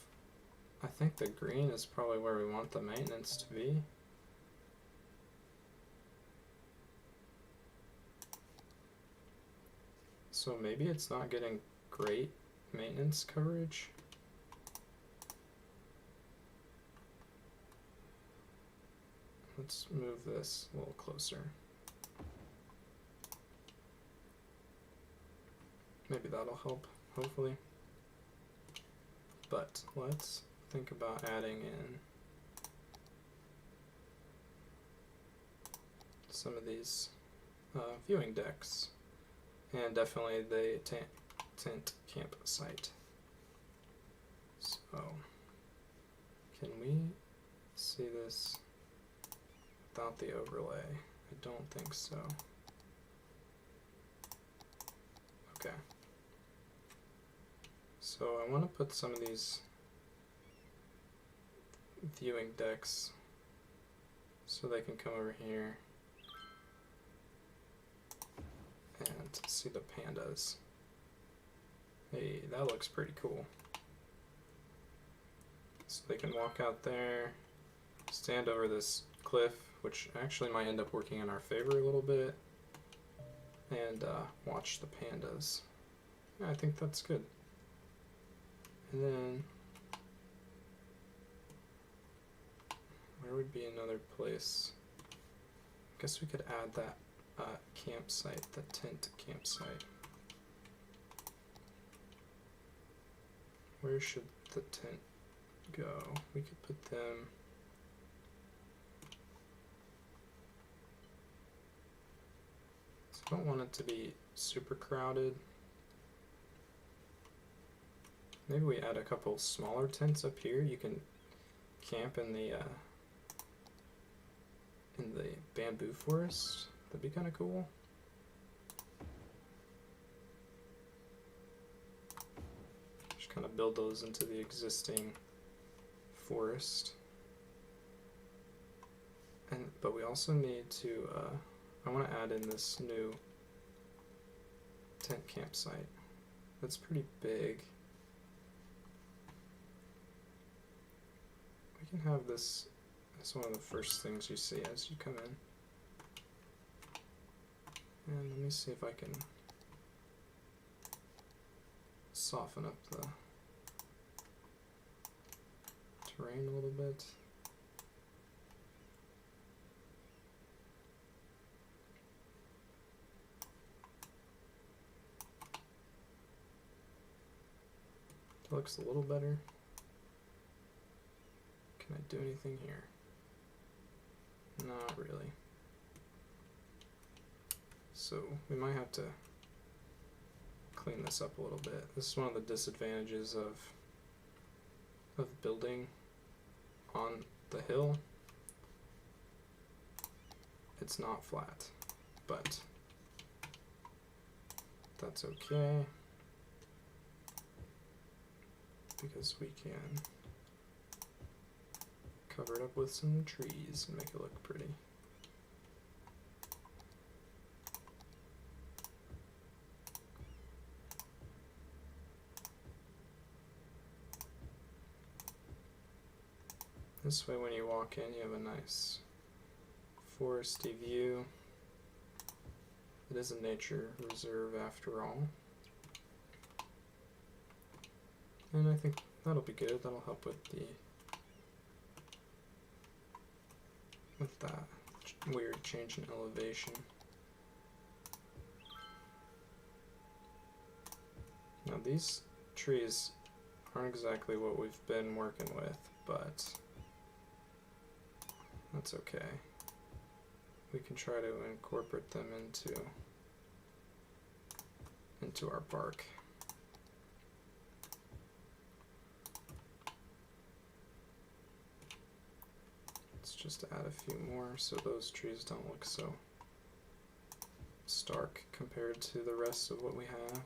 I think the green is probably where we want the maintenance to be. So maybe it's not getting great maintenance coverage. Let's move this a little closer. Maybe that'll help, hopefully. But let's think about adding in some of these viewing decks, and definitely the tent campsite. So, can we see this without the overlay? I don't think so. Okay. So I want to put some of these viewing decks so they can come over here and see the pandas. Hey, that looks pretty cool. So they can walk out there, stand over this cliff, which actually might end up working in our favor a little bit, and watch the pandas. Yeah, I think that's good. And then, where would be another place? I guess we could add that campsite, the tent campsite. Where should the tent go? We could put them I don't want it to be super crowded. Maybe we add a couple smaller tents up here. You can camp in the bamboo forest. That'd be kind of cool. Just kind of build those into the existing forest. But we also need to I want to add in this new tent campsite. That's pretty big. We can have this as one of the first things you see as you come in. And let me see if I can soften up the terrain a little bit. That looks a little better. Can I do anything here? Not really. So we might have to clean this up a little bit. This is one of the disadvantages of building on the hill. It's not flat, but that's okay, because we can cover it up with some trees and make it look pretty. This way when you walk in you have a nice foresty view. It is a nature reserve after all. And I think that'll be good. That'll help with that weird change in elevation. Now these trees aren't exactly what we've been working with, but that's okay. We can try to incorporate them into our park. Let's just add a few more so those trees don't look so stark compared to the rest of what we have.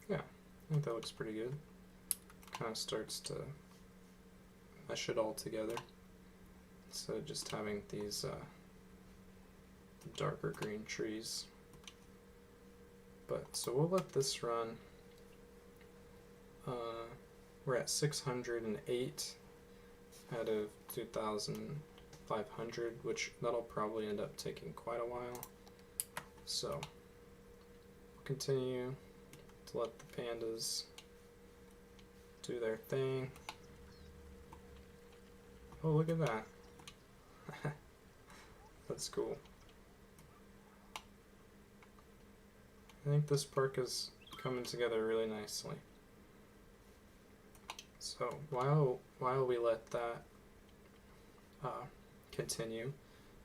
Yeah, I think that looks pretty good. Kind of starts to mesh it all together. So just having these darker green trees. But so we'll let this run. We're at 608 out of 2,500, which that'll probably end up taking quite a while. So we'll continue to let the pandas do their thing. Oh, look at that. That's cool. I think this park is coming together really nicely. So while we let that continue,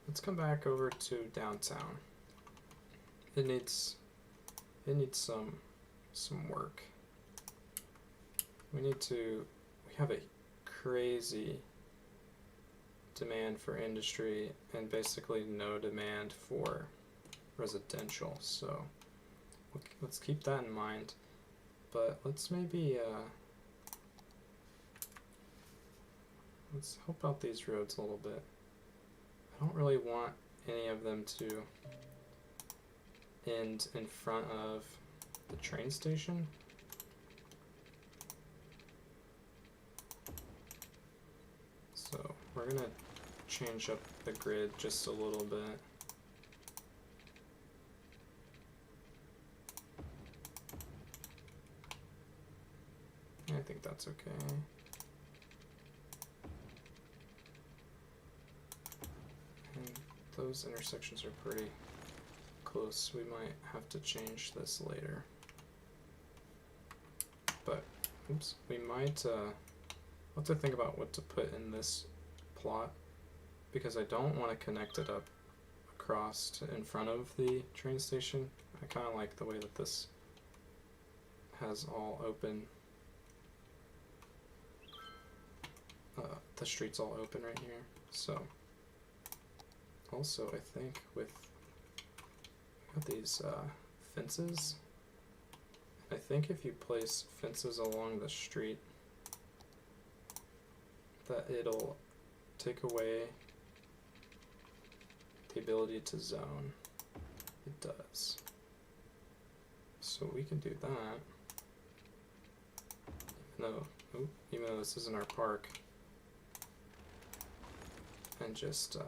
let's come back over to downtown. It needs some work. We have a crazy demand for industry and basically no demand for residential, so let's keep that in mind. But let's maybe let's help out these roads a little bit. I don't really want any of them to end in front of the train station. So we're gonna change up the grid just a little bit. I think that's okay. And those intersections are pretty close. We might have to change this later. But, oops, we might have to think about what to put in this plot, because I don't want to connect it up across to in front of the train station. I kind of like the way that this has all open. The street's all open right here. So, also I think with these fences, I think if you place fences along the street, that it'll take away the ability to zone. It does. So we can do that. Even though this isn't our park. And just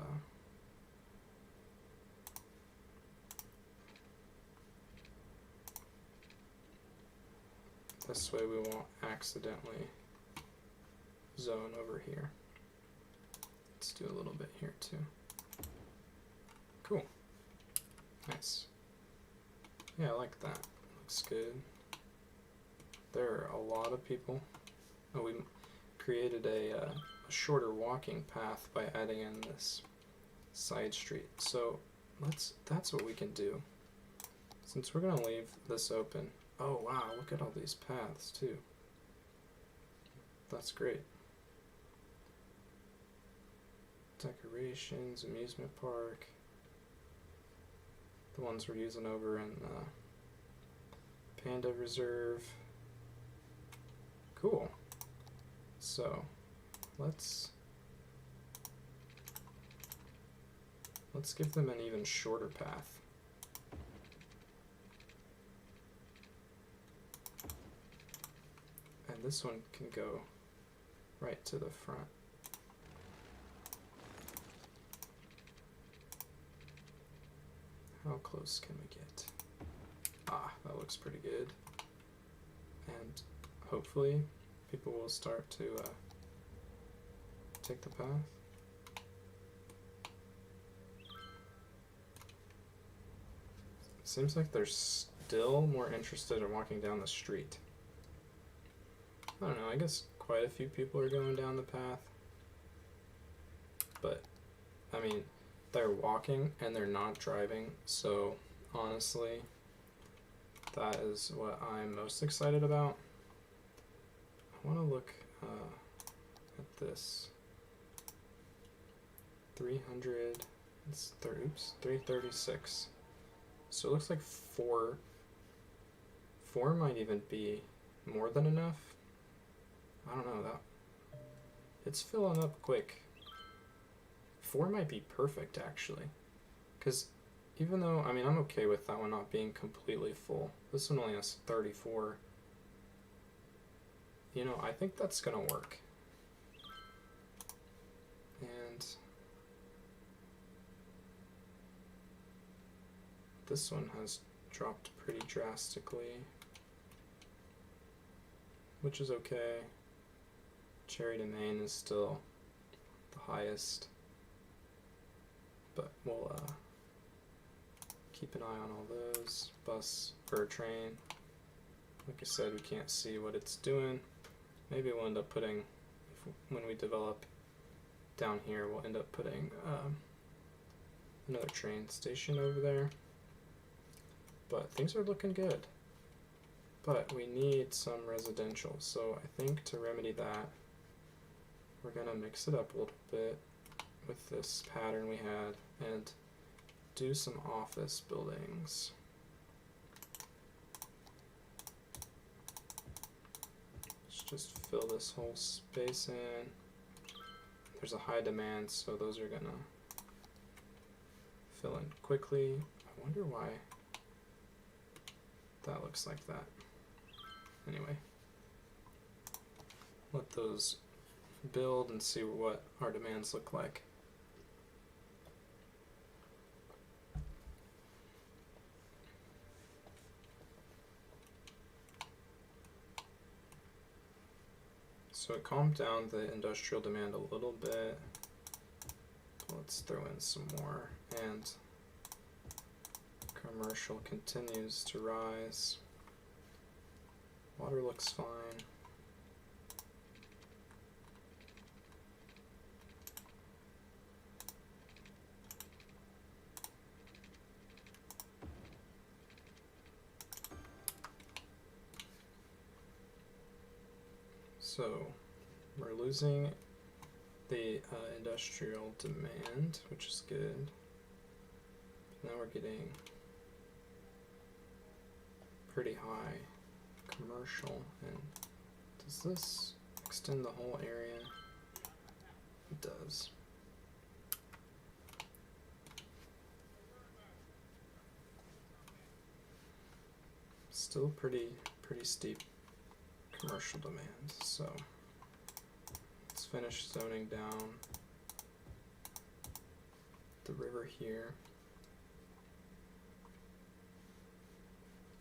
this way we won't accidentally zone over here. Let's do a little bit here too. Cool. Nice. Yeah, I like that. Looks good. There are a lot of people. Oh, we created a shorter walking path by adding in this side street. So that's what we can do. Since we're gonna leave this open. Oh wow, look at all these paths too. That's great. Decorations, amusement park. The ones we're using over in Panda Reserve. Cool. So let's give them an even shorter path. And this one can go right to the front. How close can we get? Ah, that looks pretty good. And hopefully people will start to take the path. Seems like they're still more interested in walking down the street. I don't know, I guess quite a few people are going down the path. But, I mean, they're walking and they're not driving, so honestly, that is what I'm most excited about. I want to look at this 300, oops, 336. So it looks like four might even be more than enough. I don't know, that it's filling up quick. 4 might be perfect actually, because even though, I mean, I'm okay with that one not being completely full. This one only has 34. You know, I think that's gonna work. And this one has dropped pretty drastically, which is okay. Cherry to Maine is still the highest, but we'll keep an eye on all those. Bus or train. Like I said, we can't see what it's doing. Maybe we'll end up putting, when we develop down here, we'll end up putting another train station over there. But things are looking good. But we need some residential, so I think to remedy that, we're gonna mix it up a little bit with this pattern we had and do some office buildings. Let's just fill this whole space in. There's a high demand, so those are gonna fill in quickly. I wonder why that looks like that. Anyway, let those build and see what our demands look like. So it calmed down the industrial demand a little bit. Let's throw in some more, and commercial continues to rise. Water looks fine. So we're losing the industrial demand, which is good. Now we're getting pretty high commercial. And does this extend the whole area? It does. Still pretty steep commercial demand, so let's finish zoning down the river here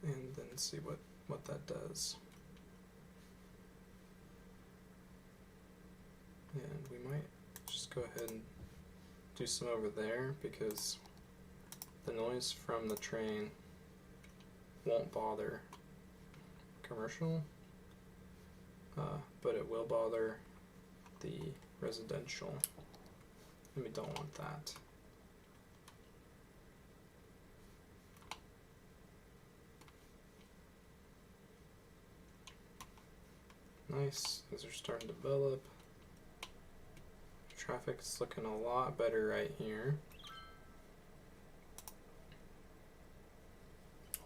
and then see what that does. And we might just go ahead and do some over there because the noise from the train won't bother commercial, but it will bother the residential, and we don't want that. Nice, these are starting to develop. Traffic's looking a lot better right here.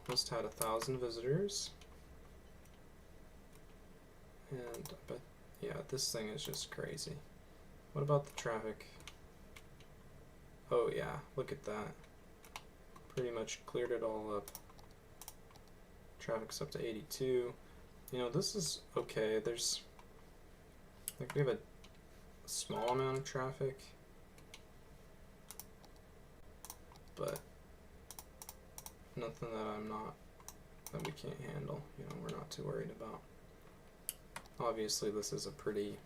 Almost had 1,000 visitors. And I bet, yeah, this thing is just crazy. What about the traffic? Oh yeah, look at that. Pretty much cleared it all up. Traffic's up to 82. You know, this is okay. There's, like, we have a small amount of traffic, but nothing that we can't handle. You know, we're not too worried about. Obviously, this is a pretty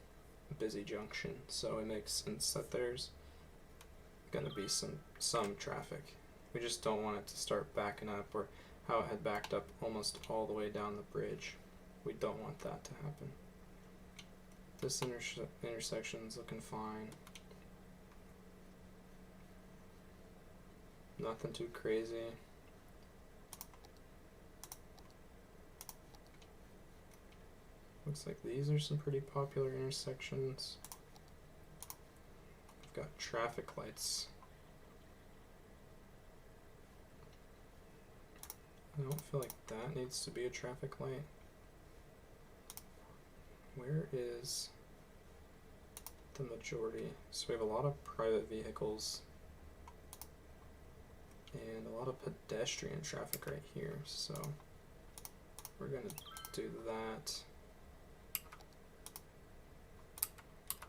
busy junction, so it makes sense that there's gonna be some traffic. We just don't want it to start backing up, or how it had backed up almost all the way down the bridge. We don't want that to happen. This intersection's looking fine. Nothing too crazy. Looks like these are some pretty popular intersections. We've got traffic lights. I don't feel like that needs to be a traffic light. Where is the majority? So we have a lot of private vehicles and a lot of pedestrian traffic right here. So we're gonna do that.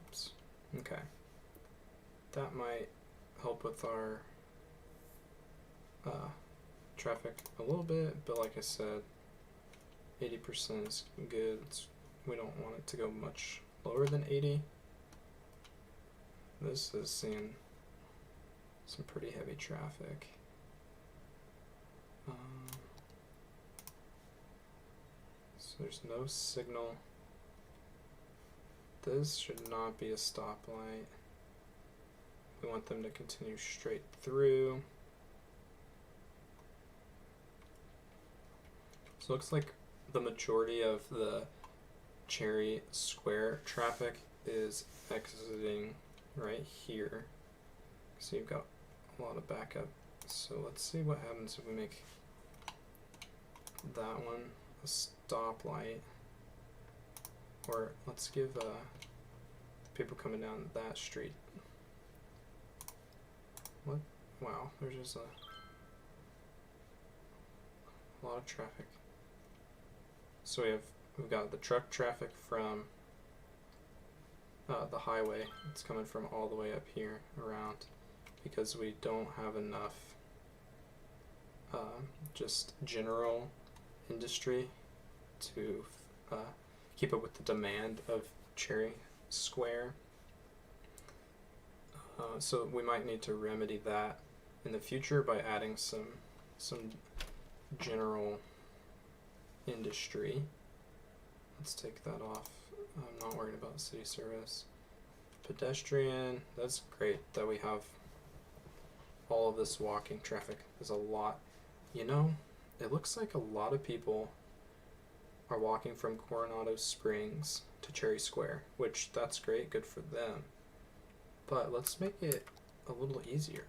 Oops. Okay. That might help with our traffic a little bit, but like I said, 80% is good. We don't want it to go much lower than 80. This is seeing some pretty heavy traffic. So there's no signal. This should not be a stoplight. We want them to continue straight through. So it looks like the majority of the Cherry Square traffic is exiting right here. So you've got a lot of backup. So let's see what happens if we make that one a stoplight. Or let's give people coming down that street. What? Wow, there's just a lot of traffic. So we've got the truck traffic from the highway. It's coming from all the way up here around because we don't have enough just general industry to keep up with the demand of Cherry Square. So we might need to remedy that in the future by adding some general industry. Let's take that off. I'm not worried about city service. Pedestrian, that's great that we have all of this walking traffic. There's a lot. You know, it looks like a lot of people are walking from Coronado Springs to Cherry Square, which that's great, good for them. But let's make it a little easier.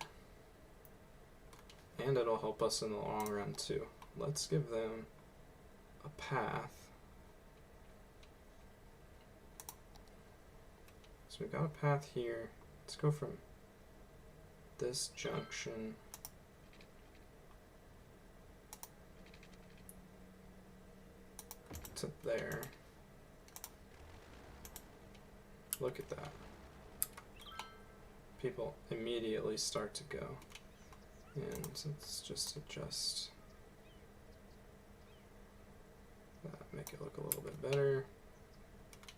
And it'll help us in the long run too. Let's give them a path. So we've got a path here. Let's go from this junction to there. Look at that. People immediately start to go. And let's just adjust that, make it look a little bit better.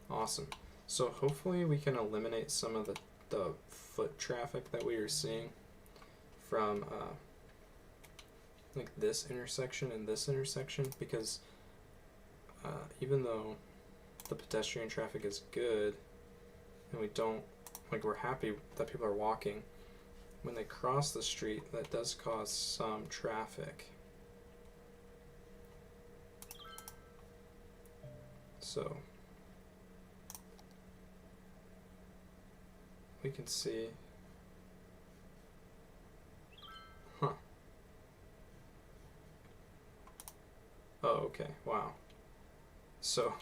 Awesome. So hopefully we can eliminate some of the foot traffic that we are seeing from like this intersection and this intersection, because even though the pedestrian traffic is good and we're happy that people are walking, when they cross the street, that does cause some traffic. So we can see, oh, okay, wow. So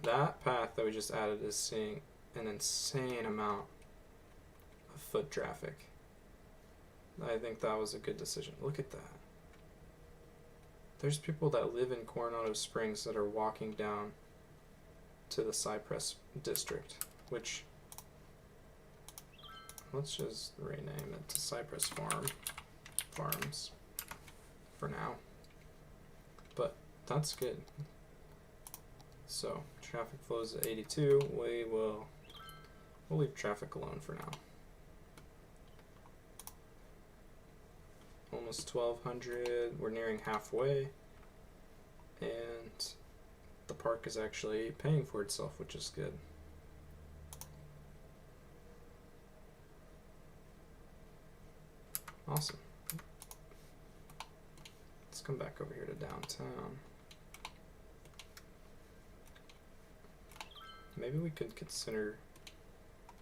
that path that we just added is seeing an insane amount of foot traffic. I think that was a good decision. Look at that. There's people that live in Coronado Springs that are walking down to the Cypress district, which, let's just rename it to Cypress Farms for now. But that's good. So traffic flows at 82. We'll leave traffic alone for now. Almost 1,200. We're nearing halfway, and the park is actually paying for itself, which is good. Awesome. Let's come back over here to downtown. maybe we could consider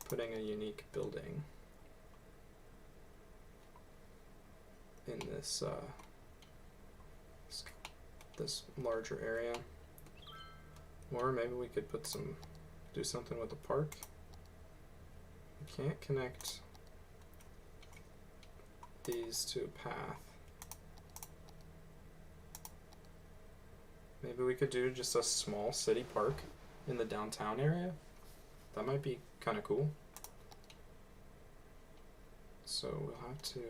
putting a unique building in this this larger area. Or maybe we could do something with the park. We can't connect these to a path. Maybe we could do just a small city park in the downtown area. That might be kind of cool. So we'll have to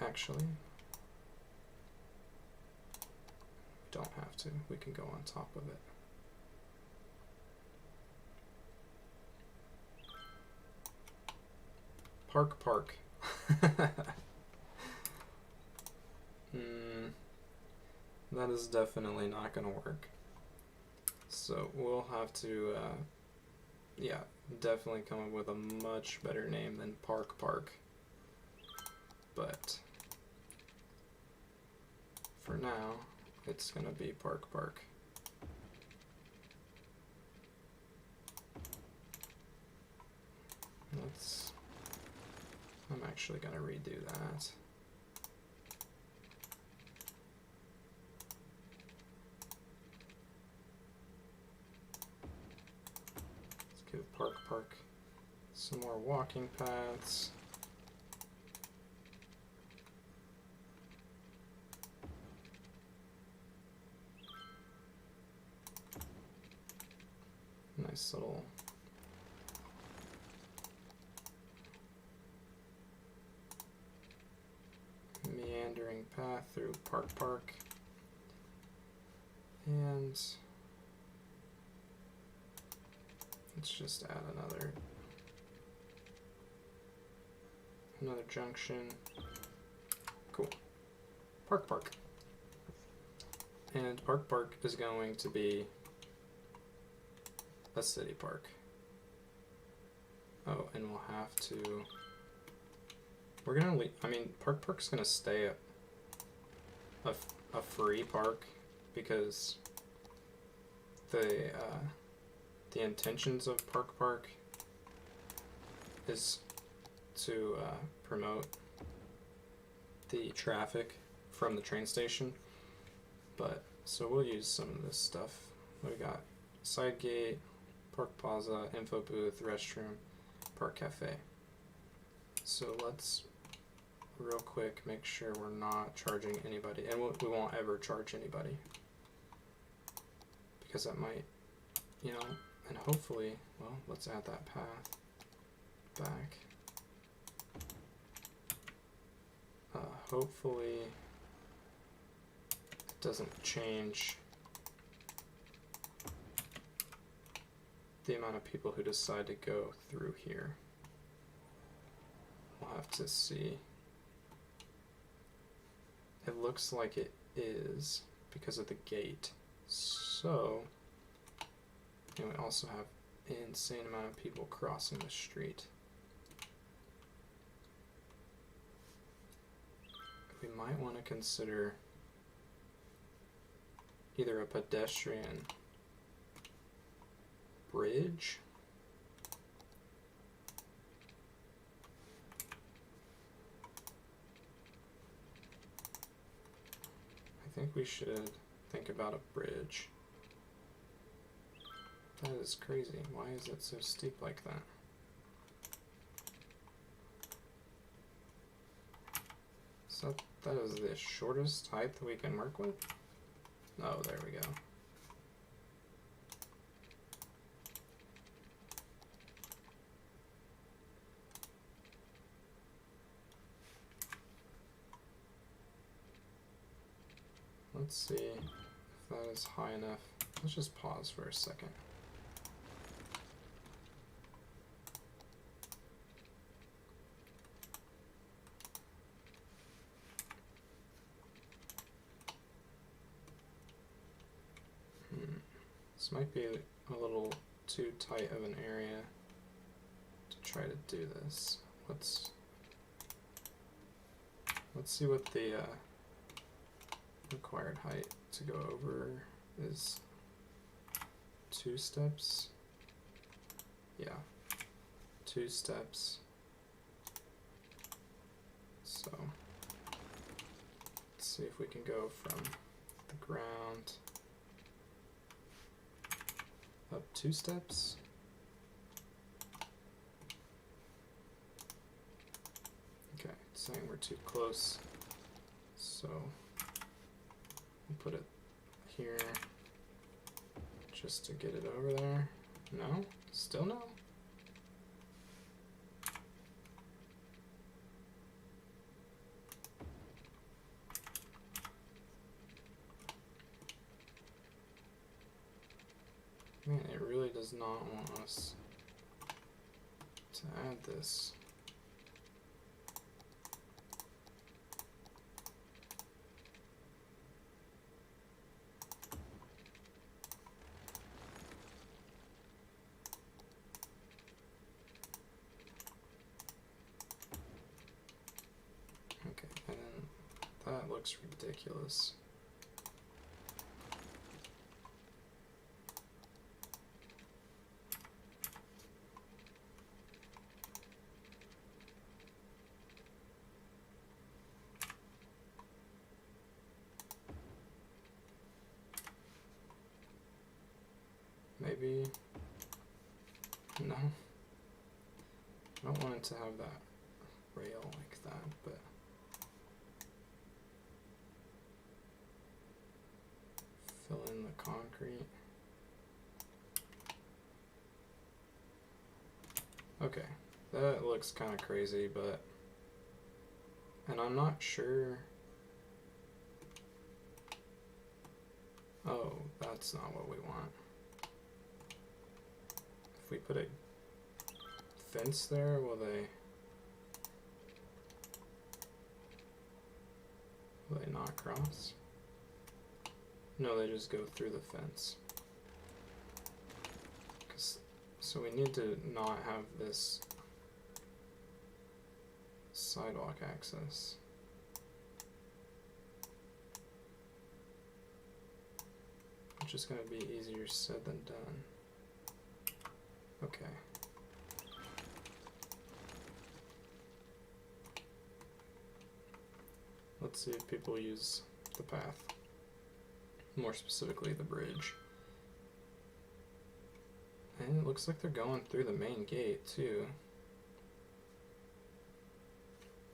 actually, don't have to. We can go on top of it. Park. That is definitely not going to work. So we'll have to, yeah, definitely come up with a much better name than Park. But for now, it's going to be Park. I'm actually going to redo that. Let's give Park some more walking paths. Nice little meandering path through Park. And let's just add another junction. Cool. Park. And Park is going to be a city park. Oh, and we'll have to, we're gonna leave, I mean, Park's gonna stay a free park because the intentions of Park is to promote the traffic from the train station. But so we'll use some of this stuff. We got side gate, Park Plaza, info booth, restroom, Park Cafe. So let's real quick make sure we're not charging anybody, and we won't ever charge anybody because that might, you know, and hopefully, well, let's add that path back. Hopefully it doesn't change the amount of people who decide to go through here. We'll have to see. It looks like it is because of the gate. So, and we also have an insane amount of people crossing the street. We might want to consider either a pedestrian bridge I think we should think about a bridge. That is crazy. Why is it so steep like that? So that is the shortest height that we can work with? Oh, there we go. Let's see if that is high enough. Let's just pause for a second. This might be a little too tight of an area to try to do this. Let's see what the required height to go over is. 2 steps. Yeah, 2 steps. So let's see if we can go from the ground up 2 steps. Okay, it's saying we're too close, so we'll put it here just to get it over there. No? Still no? Man, it really does not want us to add this. Okay, and then that looks ridiculous. Maybe, no, I don't want it to have that rail like that, but fill in the concrete. Okay, that looks kind of crazy, but, and I'm not sure. Oh, that's not what we want. If we put a fence there, will they not cross? No, they just go through the fence. So we need to not have this sidewalk access. Which is going to be easier said than done. Okay. Let's see if people use the path. More specifically, the bridge. And it looks like they're going through the main gate, too.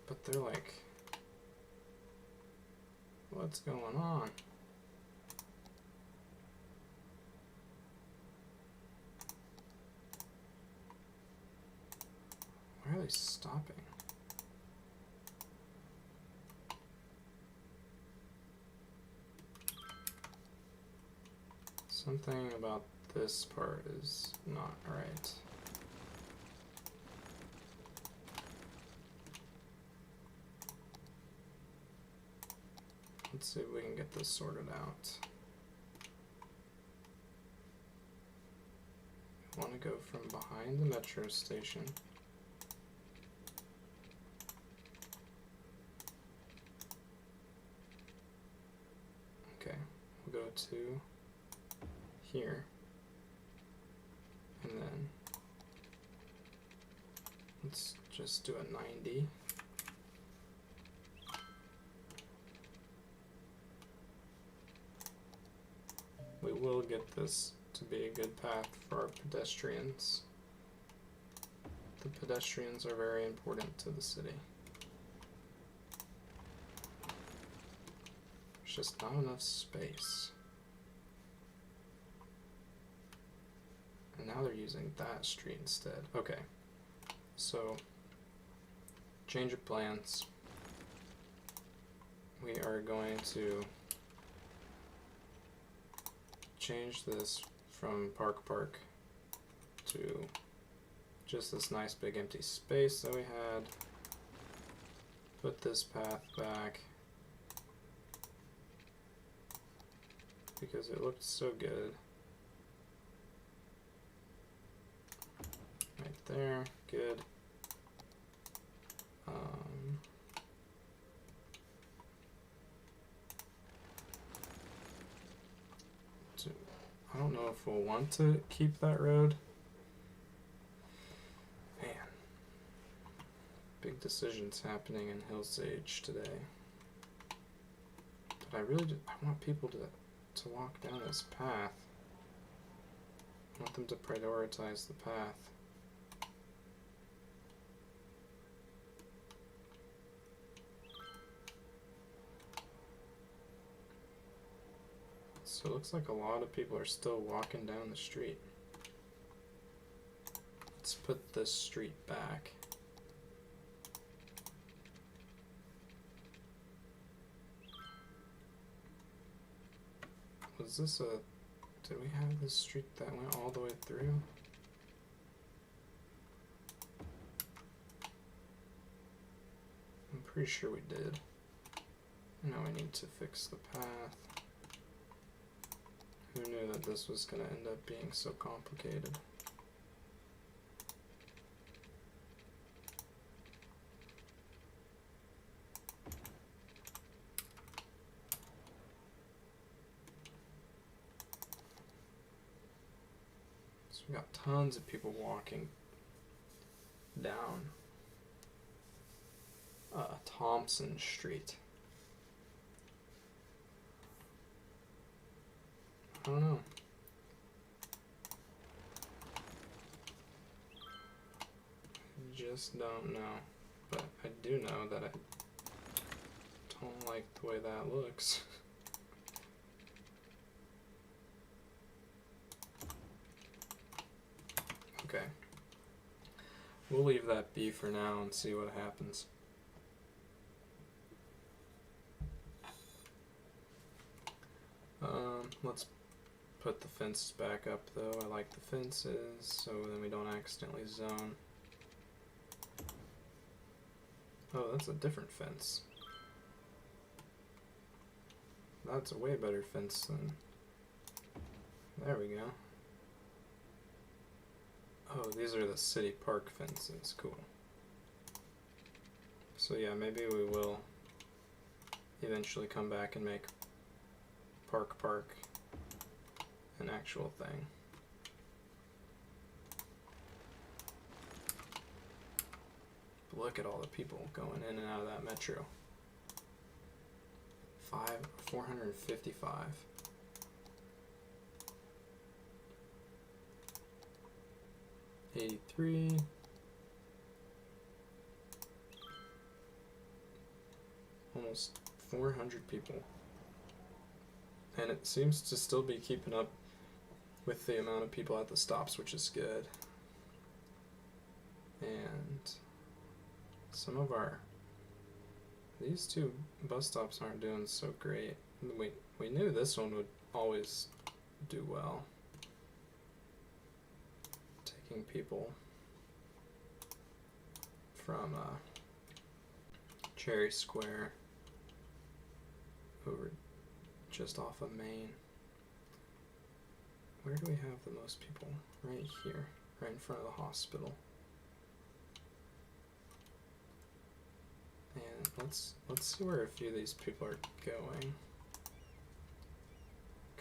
But they're like, what's going on? Why are they stopping? Something about this part is not right. Let's see if we can get this sorted out. I want to go from behind the metro station. Okay, we'll go to here, and then let's just do a 90. We will get this to be a good path for our pedestrians. The pedestrians are very important to the city. There's just not enough space. And now they're using that street instead. Okay, so change of plans. We are going to change this from Park to just this nice big empty space that we had. Put this path back because it looked so good. Right there, good. I don't know if we'll want to keep that road. Man, big decisions happening in Hillsage today. But I want people to walk down this path. I want them to prioritize the path. So it looks like a lot of people are still walking down the street. Let's put this street back. Was this did we have this street that went all the way through? I'm pretty sure we did. Now we need to fix the path. Who knew that this was going to end up being so complicated? So we got tons of people walking down Thompson Street. I don't know. I just don't know. But I do know that I don't like the way that looks. Okay. We'll leave that be for now and see what happens. Let's put the fences back up though. I like the fences so then we don't accidentally zone. Oh, that's a different fence. That's a way better fence than... There we go. Oh, these are the city park fences. Cool. So yeah, maybe we will eventually come back and make Park an actual thing. But look at all the people going in and out of that metro. 455. $83. Almost 400 people. And it seems to still be keeping up with the amount of people at the stops, which is good. And some of these two bus stops aren't doing so great. We knew this one would always do well. Taking people from Cherry Square over just off of Main. Where do we have the most people? Right here, right in front of the hospital. And let's see where a few of these people are going.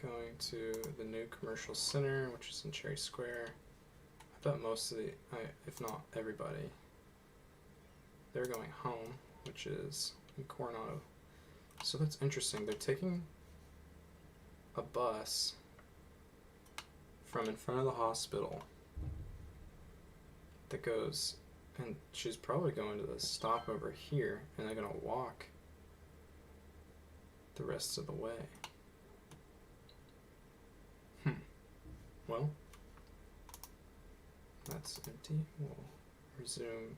Going to the new commercial center, which is in Cherry Square. I bet most of if not everybody, they're going home, which is in Coronado. So that's interesting. They're taking a bus from in front of the hospital that goes, and she's probably going to the stop over here, and they're gonna walk the rest of the way. Well, that's empty. We'll resume.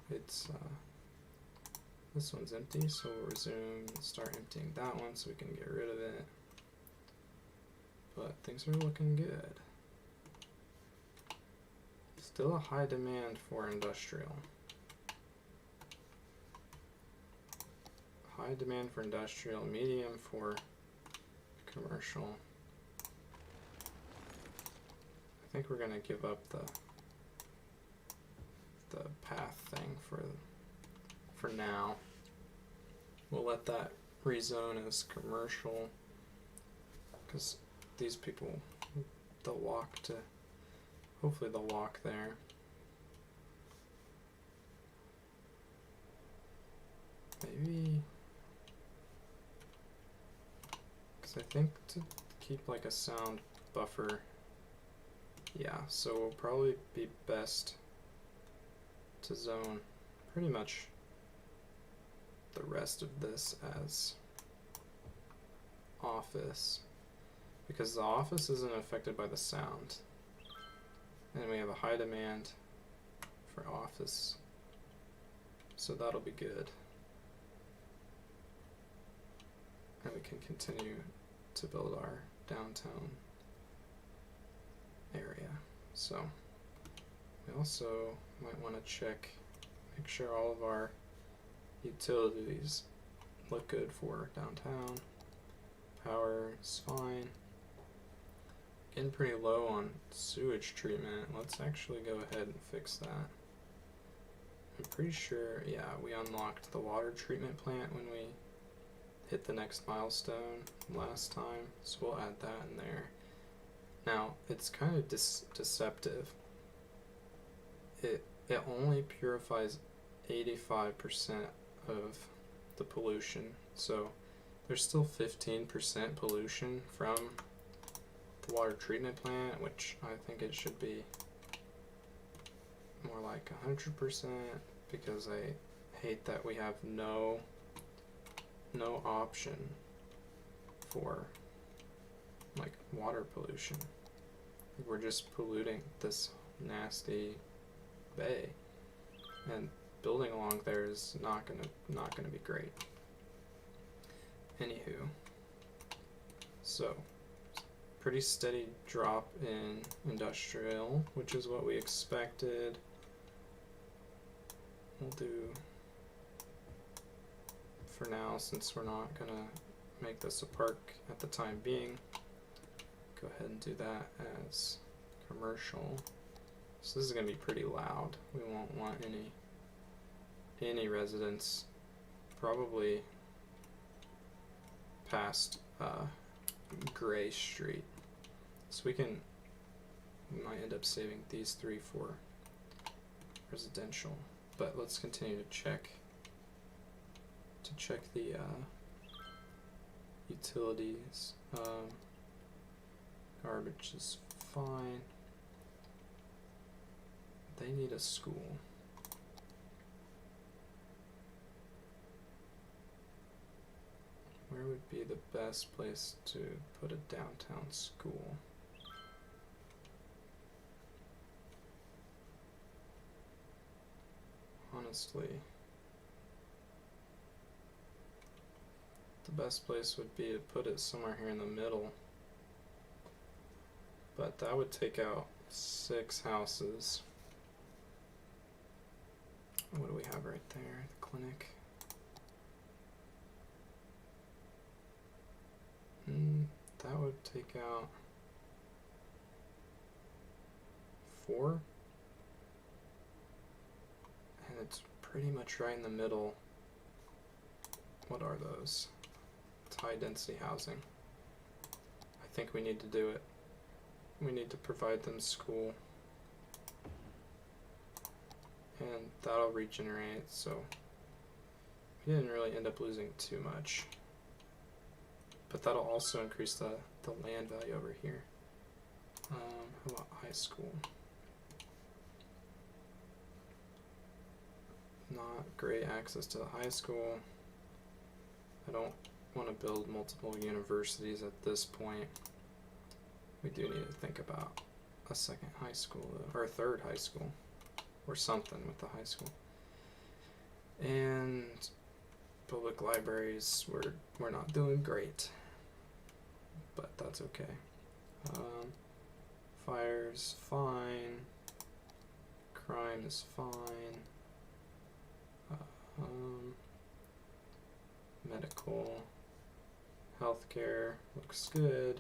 This one's empty, so we'll resume, start emptying that one so we can get rid of it. But things are looking good. Still a high demand for industrial. High demand for industrial, medium for commercial. I think we're gonna give up the path thing for now. We'll let that rezone as commercial because these people they'll walk to, hopefully they'll walk there. Maybe, because I think to keep like a sound buffer, yeah, so it'll probably be best to zone pretty much the rest of this as office, because the office isn't affected by the sound, and we have a high demand for office, so that'll be good. And we can continue to build our downtown area. So we also might want to make sure all of our utilities look good for downtown. Power is fine. Getting pretty low on sewage treatment. Let's actually go ahead and fix that. I'm pretty sure, yeah, we unlocked the water treatment plant when we hit the next milestone last time, so we'll add that in there. Now, it's kind of deceptive. It only purifies 85% of the pollution, so there's still 15% pollution from the water treatment plant, which I think it should be more like 100%, because I hate that we have no option for like water pollution. We're just polluting this nasty bay, and building along there is not gonna be great. Anywho, so pretty steady drop in industrial, which is what we expected. We'll do, for now, since we're not gonna make this a park at the time being, go ahead and do that as commercial. So this is gonna be pretty loud. We won't want any residents probably past Gray Street. So we might end up saving these 3 for residential, but let's continue to check the utilities. Garbage is fine. They need a school. Where would be the best place to put a downtown school? Honestly, the best place would be to put it somewhere here in the middle, but that would take out 6 houses. What do we have right there? The clinic. That would take out 4. And it's pretty much right in the middle. What are those? It's high density housing. I think we need to do it. We need to provide them school. And that'll regenerate, so we didn't really end up losing too much. But that'll also increase the land value over here. How about high school? Not great access to the high school. I don't want to build multiple universities at this point. We do need to think about a second high school, or a third high school, or something with the high school. And public libraries, we're not doing great, but that's okay. Fire's fine. Crime is fine. Medical, healthcare looks good.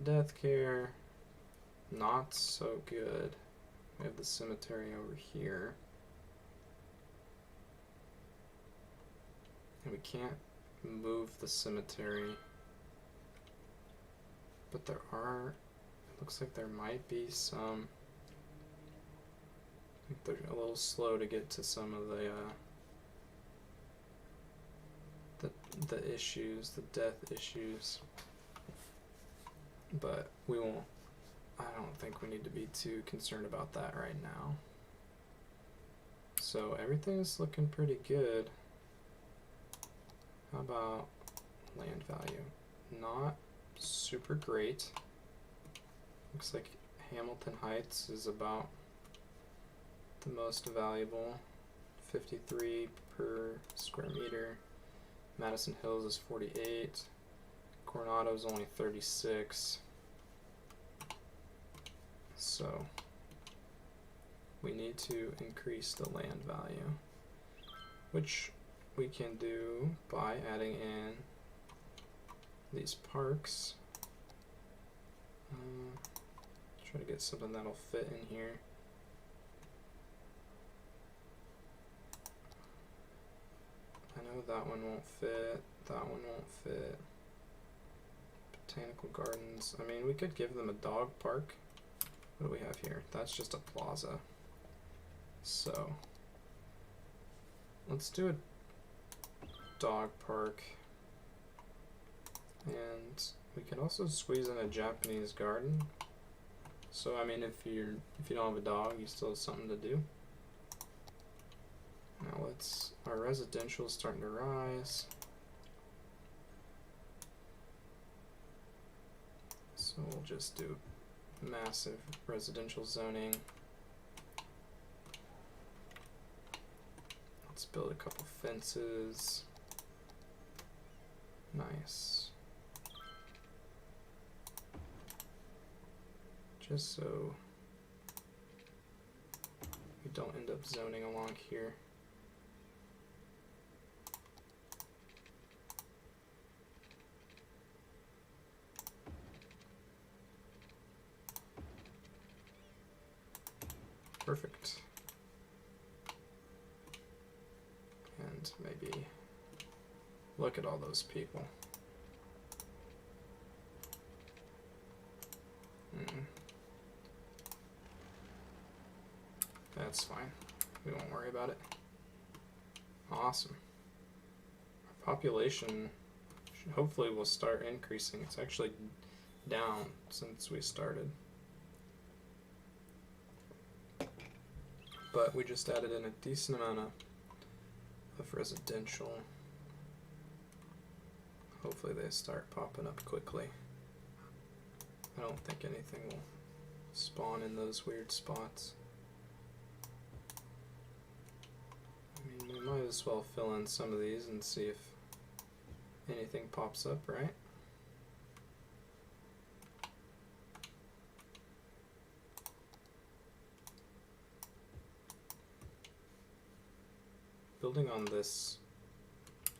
Death care, not so good. We have the cemetery over here. And we can't move the cemetery. But there are looks like there might be some. I think they're a little slow to get to some of the issues, the death issues. But we won't. I don't think we need to be too concerned about that right now. So everything's looking pretty good. How about land value? Not super great. Looks like Hamilton Heights is about the most valuable, 53 per square meter. Madison Hills is 48. Coronado is only 36. So we need to increase the land value, which we can do by adding in these parks. Try to get something that'll fit in here. I know that one won't fit, that one won't fit. Botanical gardens, I mean, we could give them a dog park. What do we have here? That's just a plaza. So let's do a dog park, and we can also squeeze in a Japanese garden. So I mean, if you don't have a dog, you still have something to do. Now our residential is starting to rise. So we'll just do massive residential zoning. Let's build a couple fences. Nice. Just so we don't end up zoning along here. Perfect. And maybe look at all those people. That's fine. We won't worry about it. Awesome. Our population hopefully will start increasing. It's actually down since we started. But we just added in a decent amount of residential. Hopefully they start popping up quickly. I don't think anything will spawn in those weird spots. I mean, we might as well fill in some of these and see if anything pops up, right? Building on this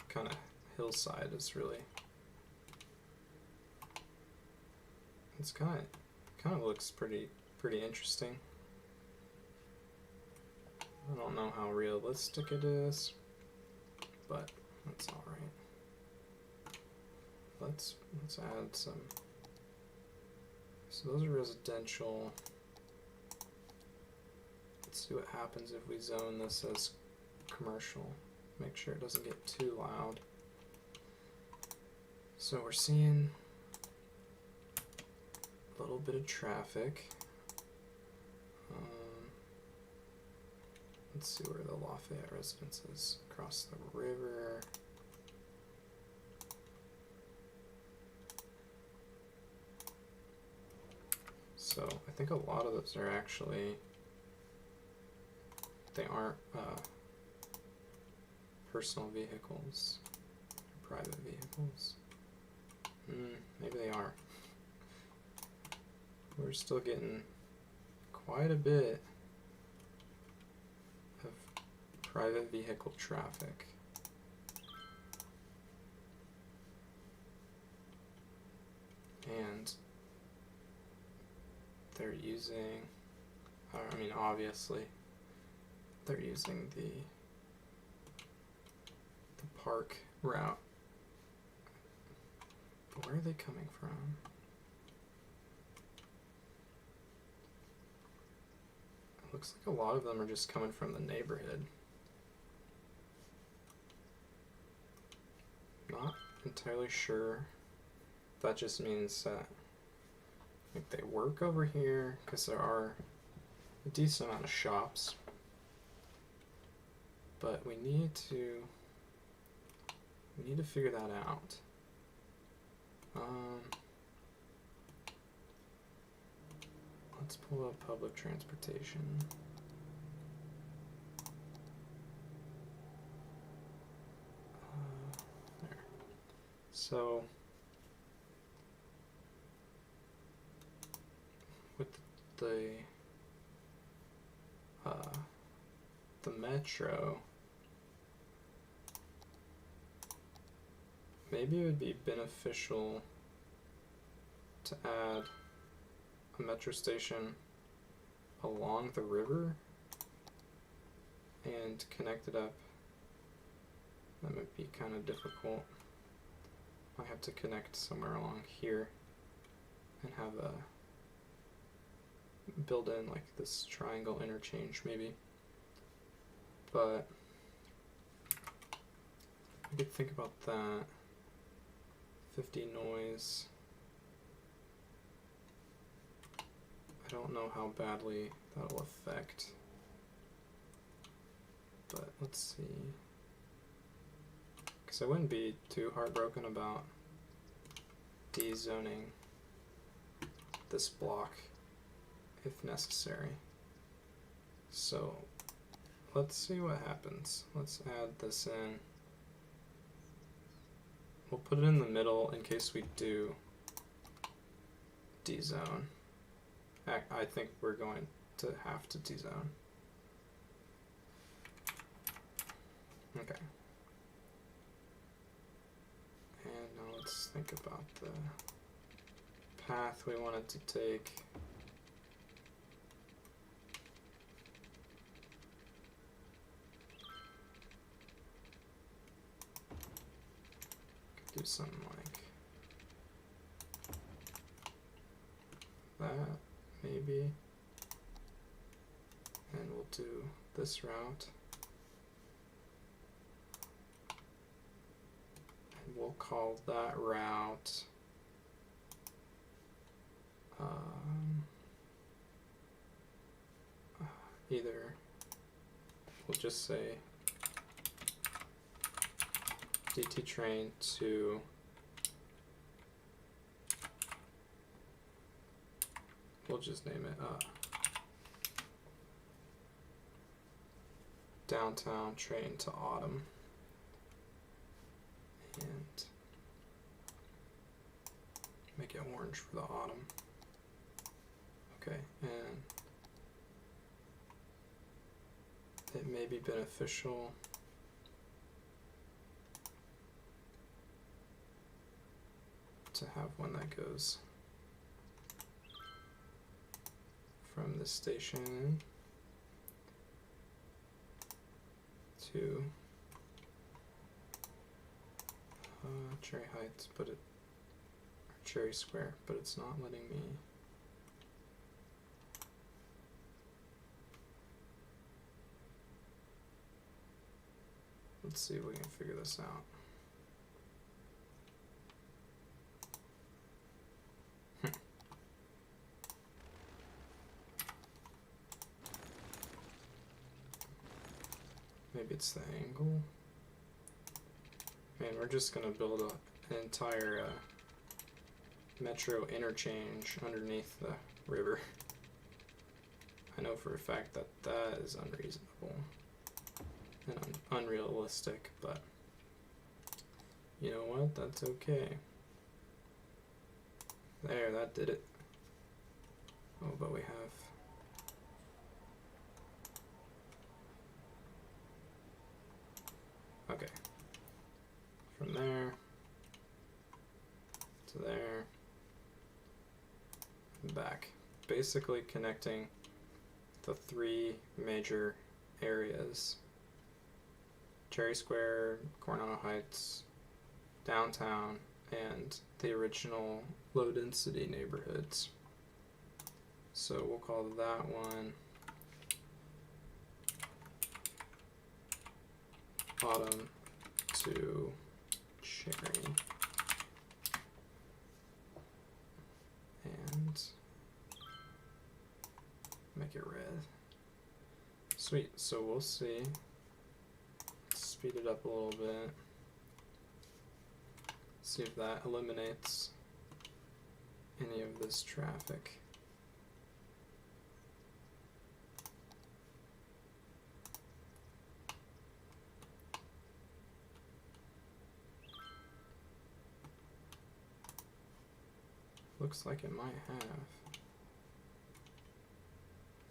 kind of hillside is really, it's kind of looks pretty interesting. I don't know how realistic it is, but that's all right. Let's add some. So those are residential. Let's see what happens if we zone this as commercial. Make sure it doesn't get too loud. So we're seeing a little bit of traffic. Let's see where the Lafayette residence is. Across the river. So I think a lot of those are actually, they aren't personal vehicles, private vehicles. Maybe they are. We're still getting quite a bit of private vehicle traffic. And they're using, I mean, obviously, they're using the park route. But where are they coming from? looks like a lot of them are just coming from the neighborhood. Not entirely sure. That just means that like they work over here, because there are a decent amount of shops. But we need to figure that out. Let's pull up public transportation. There. So with the metro, maybe it would be beneficial to add a metro station along the river and connect it up. That might be kind of difficult. I have to connect somewhere along here and have a build in like this triangle interchange maybe. But I could think about that. 50 noise. I don't know how badly that'll affect, but let's see. Because I wouldn't be too heartbroken about dezoning this block if necessary. So let's see what happens. Let's add this in. We'll put it in the middle in case we do dezone. I think we're going to have to dezone. Okay. And now let's think about the path we wanted to take. Could do something like that, maybe. And we'll do this route. And we'll call that route either, we'll just say DT train to we'll just name it downtown train to autumn, and make it orange for the autumn. Okay, and it may be beneficial to have one that goes from the station to Cherry Heights, but it, or Cherry Square, but it's not letting me. Let's see if we can figure this out. Maybe it's the angle. Man, we're just gonna build an entire metro interchange underneath the river. I know for a fact that that is unreasonable and unrealistic, but you know what? That's okay. There, that did it. Oh, but we have. Okay. From there to there and back. Basically connecting the three major areas: Cherry Square, Coronado Heights, downtown, and the original low density neighborhoods. So we'll call that one bottom to cherry. And make it red. Sweet, so we'll see. Speed it up a little bit. See if that eliminates any of this traffic. Looks like it might have.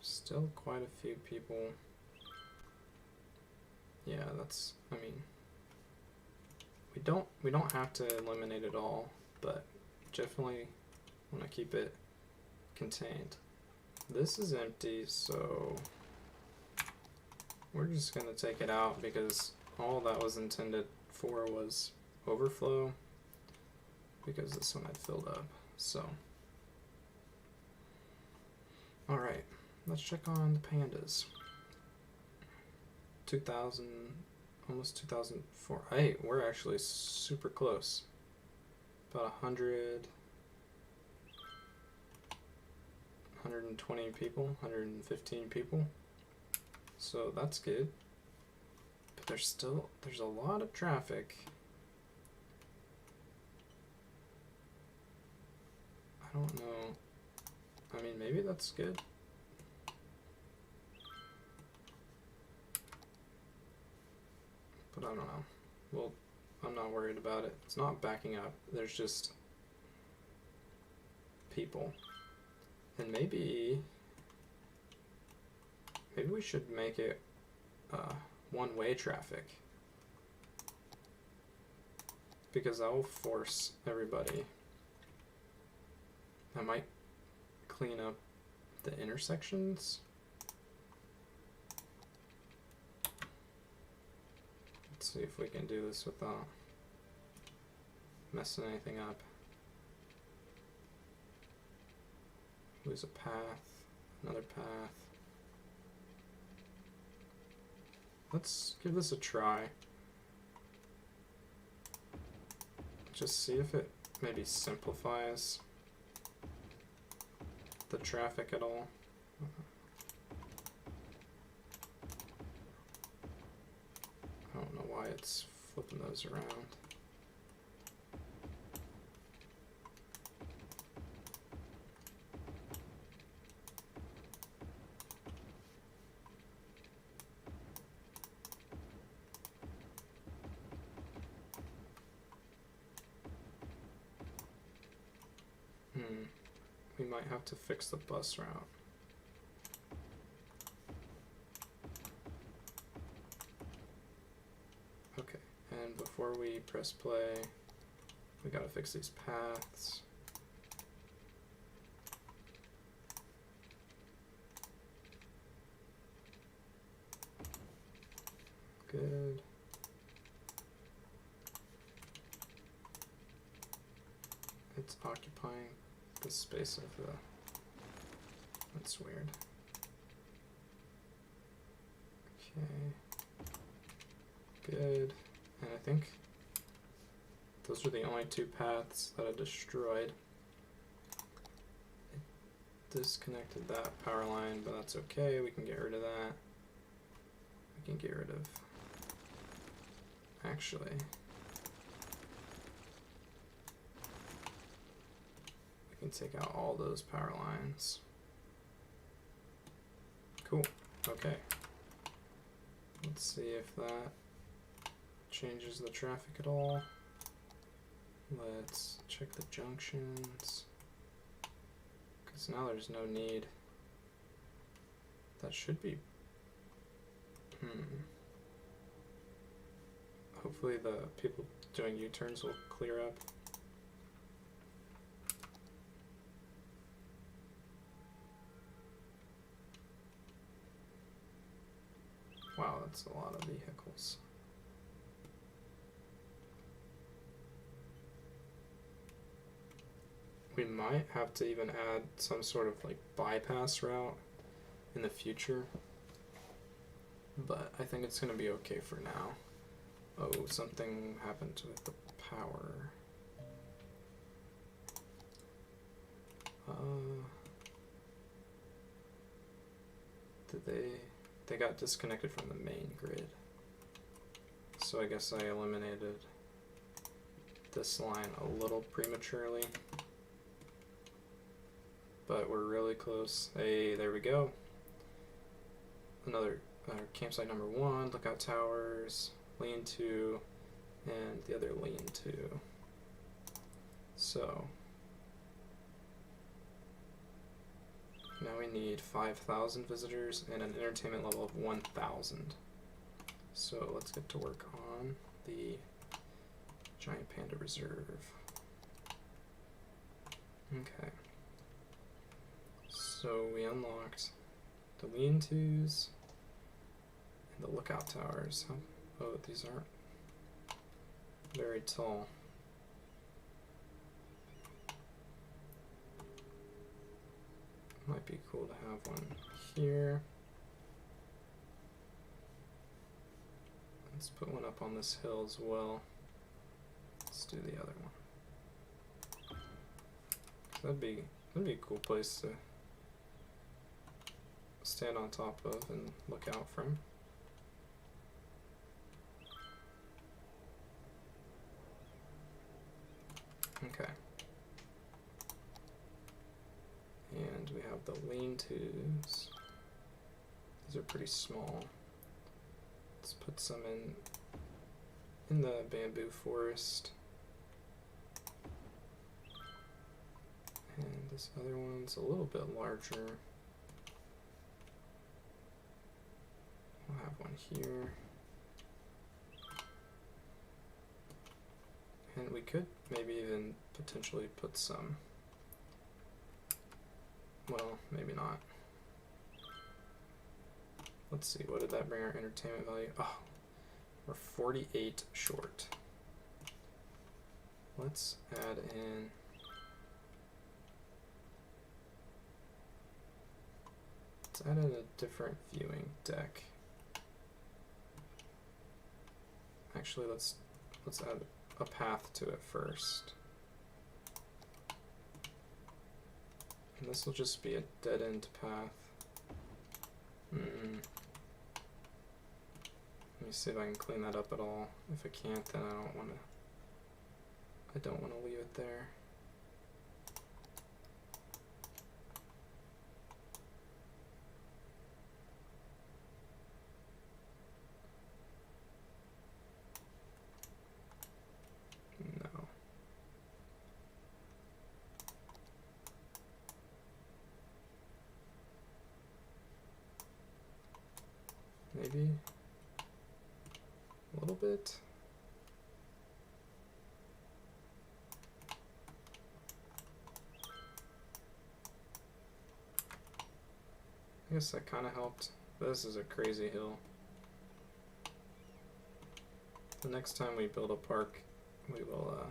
Still quite a few people. Yeah, that's, I mean, we don't have to eliminate it all, but definitely want to keep it contained. This is empty, so we're just going to take it out because all that was intended for was overflow, because this one had filled up. So, alright, let's check on the pandas. 2000, almost 2004. Hey, we're actually super close. About 120 people, 115 people. So that's good. But there's a lot of traffic. I don't know. I mean, maybe that's good. But I don't know. Well, I'm not worried about it. It's not backing up. There's just people. And maybe we should make it one-way traffic. Because that will force everybody. I might clean up the intersections. Let's see if we can do this without messing anything up. Lose a path, another path. Let's give this a try. Just see if it maybe simplifies the traffic at all. I don't know why it's flipping those around. We might have to fix the bus route. Okay, and before we press play, we gotta fix these paths. Good. It's occupying the space of the, that's weird. Okay, good, and I think those are the only two paths that I destroyed. It disconnected that power line, but that's okay, we can get rid of that. We can get rid of, actually, can take out all those power lines. Cool. Okay. Let's see if that changes the traffic at all. Let's check the junctions. Because now there's no need. That should be... Hopefully the people doing U-turns will clear up. Wow, that's a lot of vehicles. We might have to even add some sort of like bypass route in the future, but I think it's going to be okay for now. Oh, something happened with the power. They got disconnected from the main grid. So I guess I eliminated this line a little prematurely. But we're really close. Hey, there we go. Another campsite number 1, lookout towers, lean-to, and the other lean-to. So now we need 5,000 visitors and an entertainment level of 1,000. So let's get to work on the Giant Panda Reserve. Okay. So we unlocked the lean-tos and the lookout towers. Oh, these aren't very tall. Might be cool to have one here. Let's put one up on this hill as well. Let's do the other one. That'd be a cool place to stand on top of and look out from. Okay. And we have the lean-tos. These are pretty small. Let's put some in the bamboo forest. And this other one's a little bit larger. We'll have one here. And we could maybe even potentially put some, well, maybe not. Let's see, what did that bring our entertainment value? Oh, we're 48 short. Let's add in a different viewing deck. Actually, let's add a path to it first. And this will just be a dead-end path. Let me see if I can clean that up at all. If I can't, then I don't want to leave it there. No. Maybe a little bit. I guess that kind of helped. This is a crazy hill. The next time we build a park, we will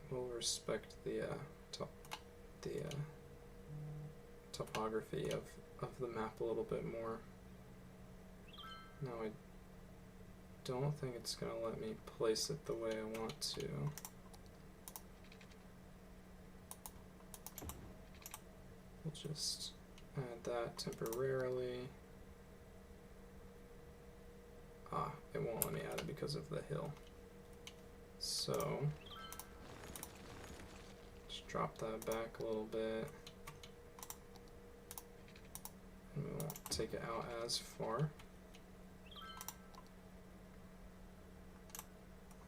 we'll respect the topography of the map a little bit more. No, I don't think it's gonna let me place it the way I want to. We'll just add that temporarily. Ah, it won't let me add it because of the hill. So, just drop that back a little bit. And we won't take it out as far.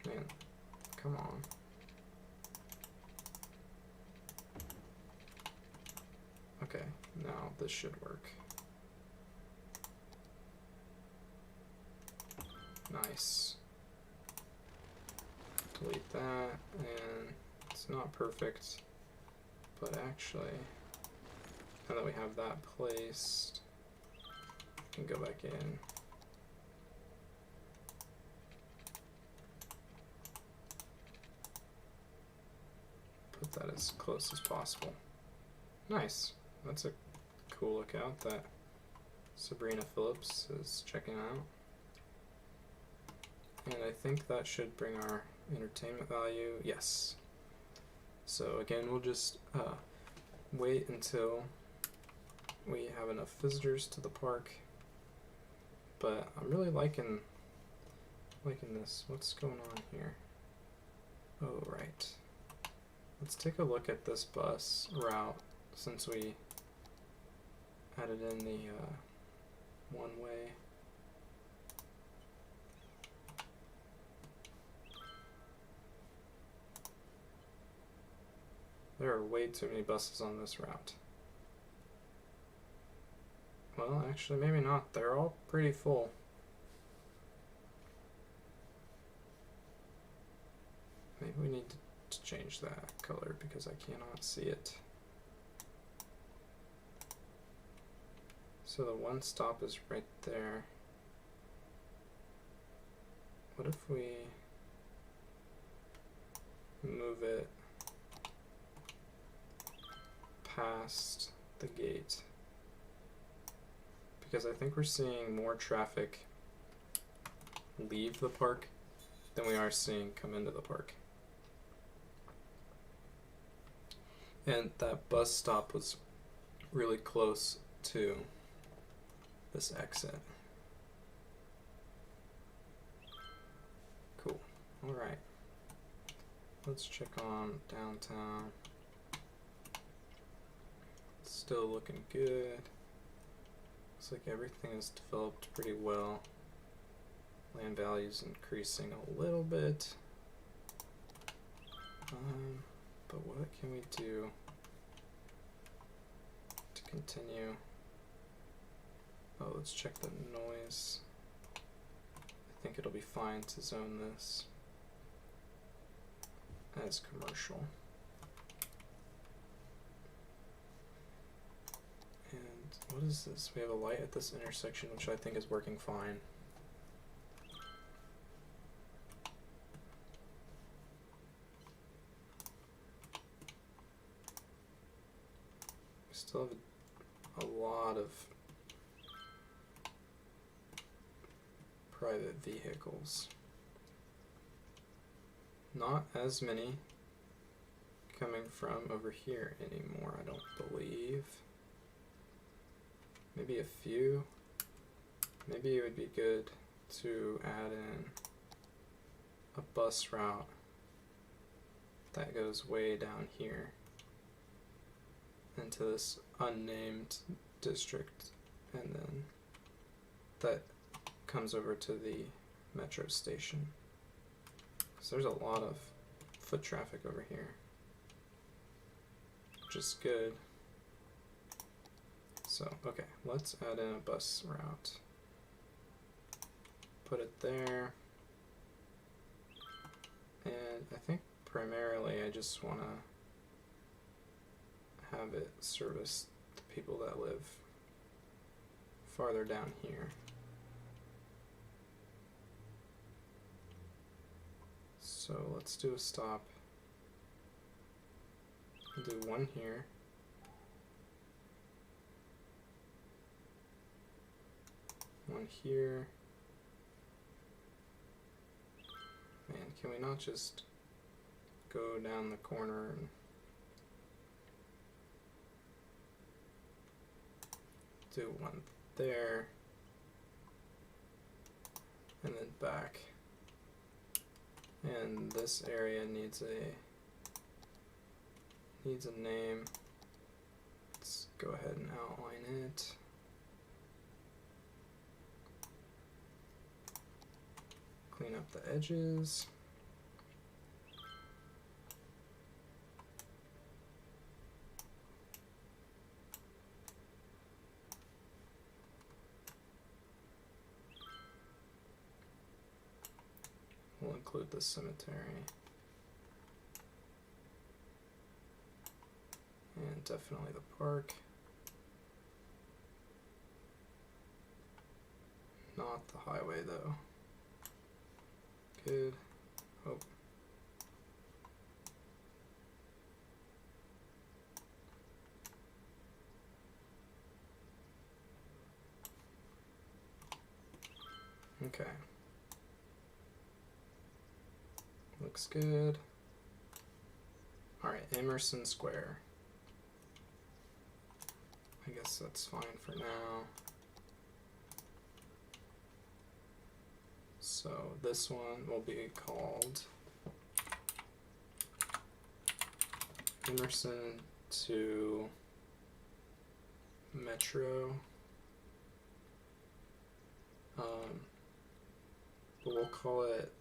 Man, come on. Okay, now this should work. Nice. Delete that, and it's not perfect, but actually, now that we have that placed, we can go back in. Put that as close as possible. Nice. That's a cool lookout that Sabrina Phillips is checking out. And I think that should bring our entertainment value. Yes. So again, we'll just wait until we have enough visitors to the park. But I'm really liking this. What's going on here? Oh, right. Let's take a look at this bus route since we added in the one way. There are way too many buses on this route. Well, actually, maybe not. They're all pretty full. Maybe we need to change that color because I cannot see it. So the one stop is right there. What if we move it past the gate? Because I think we're seeing more traffic leave the park than we are seeing come into the park. And that bus stop was really close to this exit. Cool. Alright. Let's check on downtown. It's still looking good. Looks like everything is developed pretty well. Land value's increasing a little bit. But what can we do to continue? Oh, let's check the noise. I think it'll be fine to zone this as commercial. And what is this? We have a light at this intersection, which I think is working fine. We still have a lot of private vehicles. Not as many coming from over here anymore, I don't believe. Maybe a few. Maybe it would be good to add in a bus route that goes way down here into this unnamed district, and then that comes over to the metro station. So there's a lot of foot traffic over here, which is good. So, okay, let's add in a bus route. Put it there. And I think primarily I just want to have it service the people that live farther down here. So let's do a stop. We'll do one here. One here. Man, can we not just go down the corner and do one there and then back? And this area needs a name. Let's go ahead and outline it. Clean up the edges. We'll include the cemetery. And definitely the park. Not the highway though. Good. Oh. Okay. looks good. Alright, Emerson Square. I guess that's fine for now. So this one will be called Emerson to Metro. But we'll call it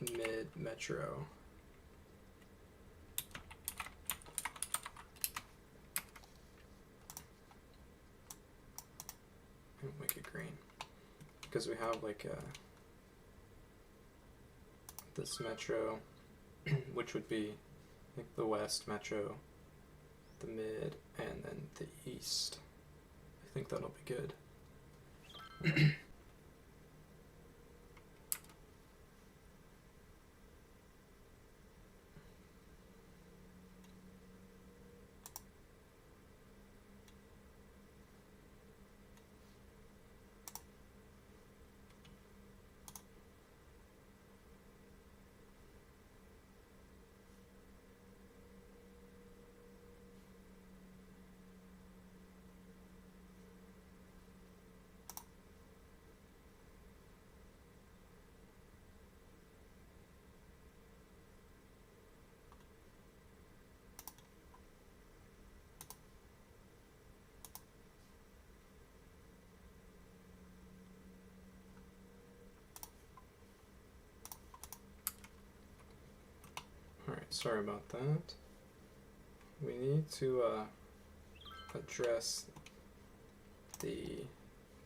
Mid-Metro. And make it green. Because we have like this metro, which would be like the west metro, the mid, and then the east. I think that'll be good. Alright, sorry about that. We need to address the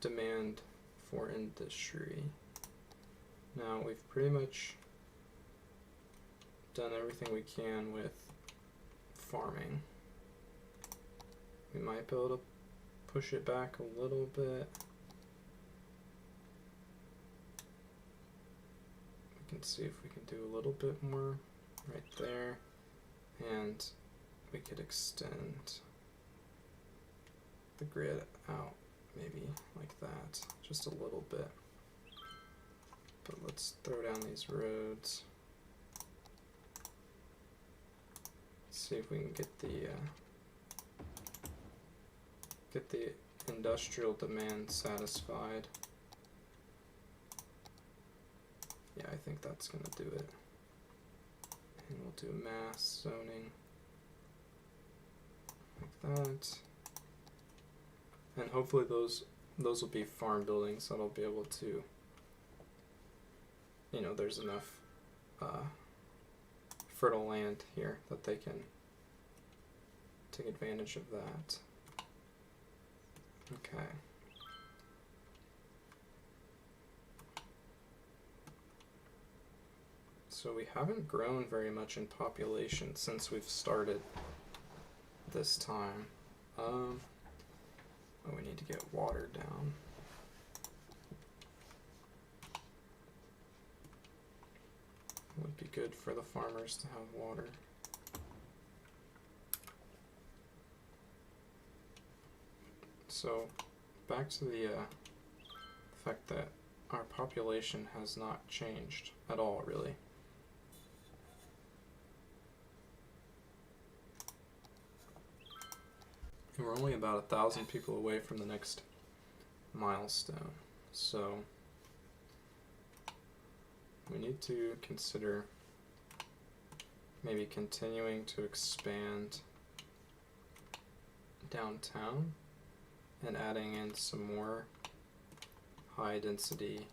demand for industry. Now, we've pretty much done everything we can with farming. We might be able to push it back a little bit. We can see if we can do a little bit more right there, and we could extend the grid out maybe like that, just a little bit. But let's throw down these roads. See if we can get the industrial demand satisfied. Yeah, I think that's gonna do it. And we'll do mass zoning like that. And hopefully those will be farm buildings that'll be able to, you know, there's enough fertile land here that they can take advantage of that. Okay. So we haven't grown very much in population since we've started this time. Oh, we need to get water down. Would be good for the farmers to have water. So back to the fact that our population has not changed at all, really. And we're only about 1,000 people away from the next milestone, so we need to consider maybe continuing to expand downtown and adding in some more high density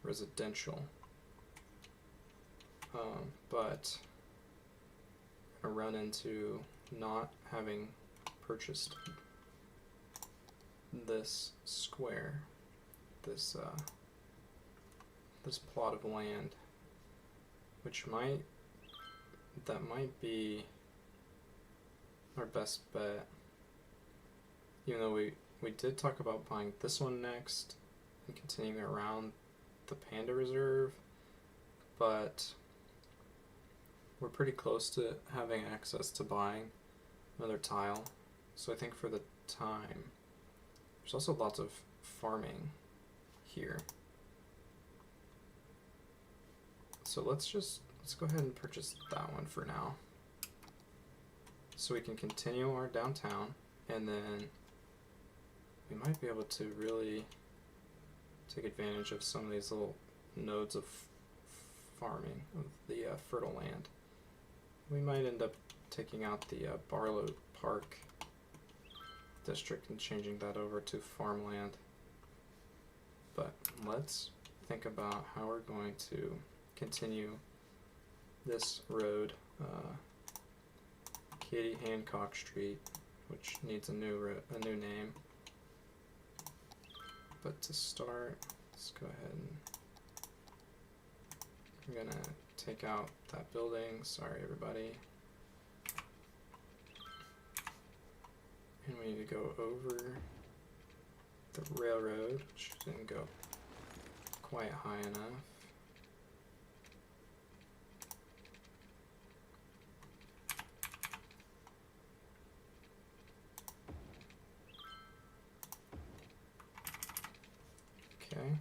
residential, but I run into not having purchased this square, this plot of land, which might be our best bet, even though we did talk about buying this one next and continuing around the Panda Reserve, but we're pretty close to having access to buying another tile. So I think for the time, there's also lots of farming here. So let's go ahead and purchase that one for now. So we can continue our downtown, and then we might be able to really take advantage of some of these little nodes of farming of the fertile land. We might end up taking out the Panda Park district and changing that over to farmland. But let's think about how we're going to continue this road, Katie Hancock Street, which needs a new name. But to start, let's go ahead and we're gonna take out that building. Sorry, everybody. And we need to go over the railroad, which didn't go quite high enough. Okay.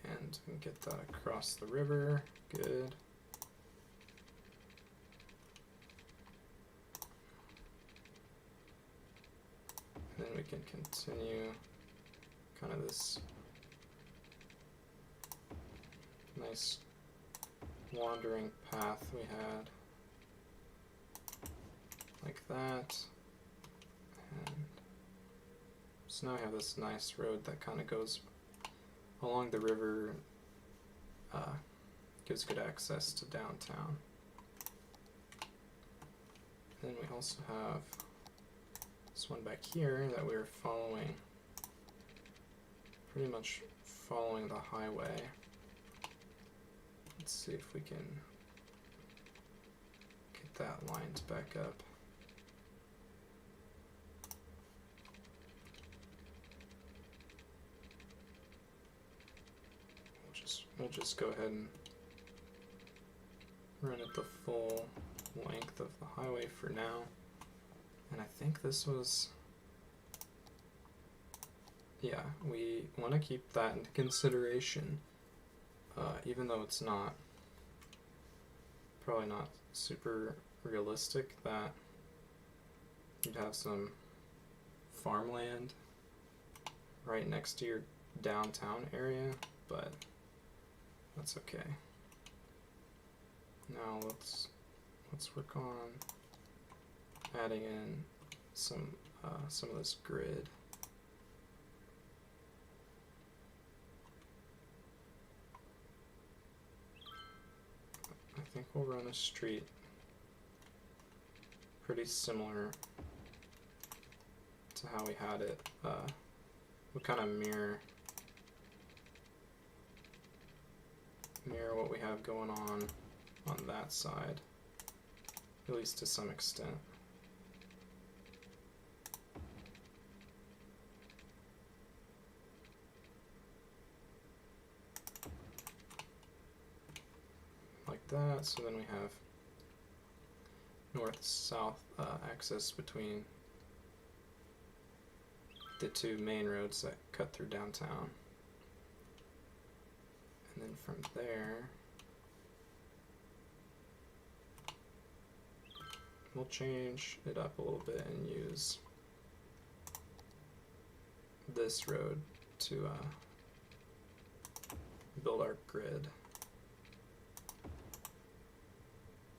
And we can get that across the river. Good. And then we can continue kind of this nice wandering path we had, like that. And so now we have this nice road that kind of goes along the river, gives good access to downtown. Then we also have this one back here that we're following, pretty much following the highway. Let's see if we can get that lined back up. We'll just go ahead and run it the full length of the highway for now. And I think this was, yeah, we want to keep that into consideration, even though it's not, probably not super realistic that you'd have some farmland right next to your downtown area, but that's okay. Now let's work on adding in some of this grid. I think we'll run a street pretty similar to how we had it. We'll kind of mirror what we have going on that side, at least to some extent. Like that, so then we have north-south access between the two main roads that cut through downtown. And then from there, we'll change it up a little bit and use this road to build our grid.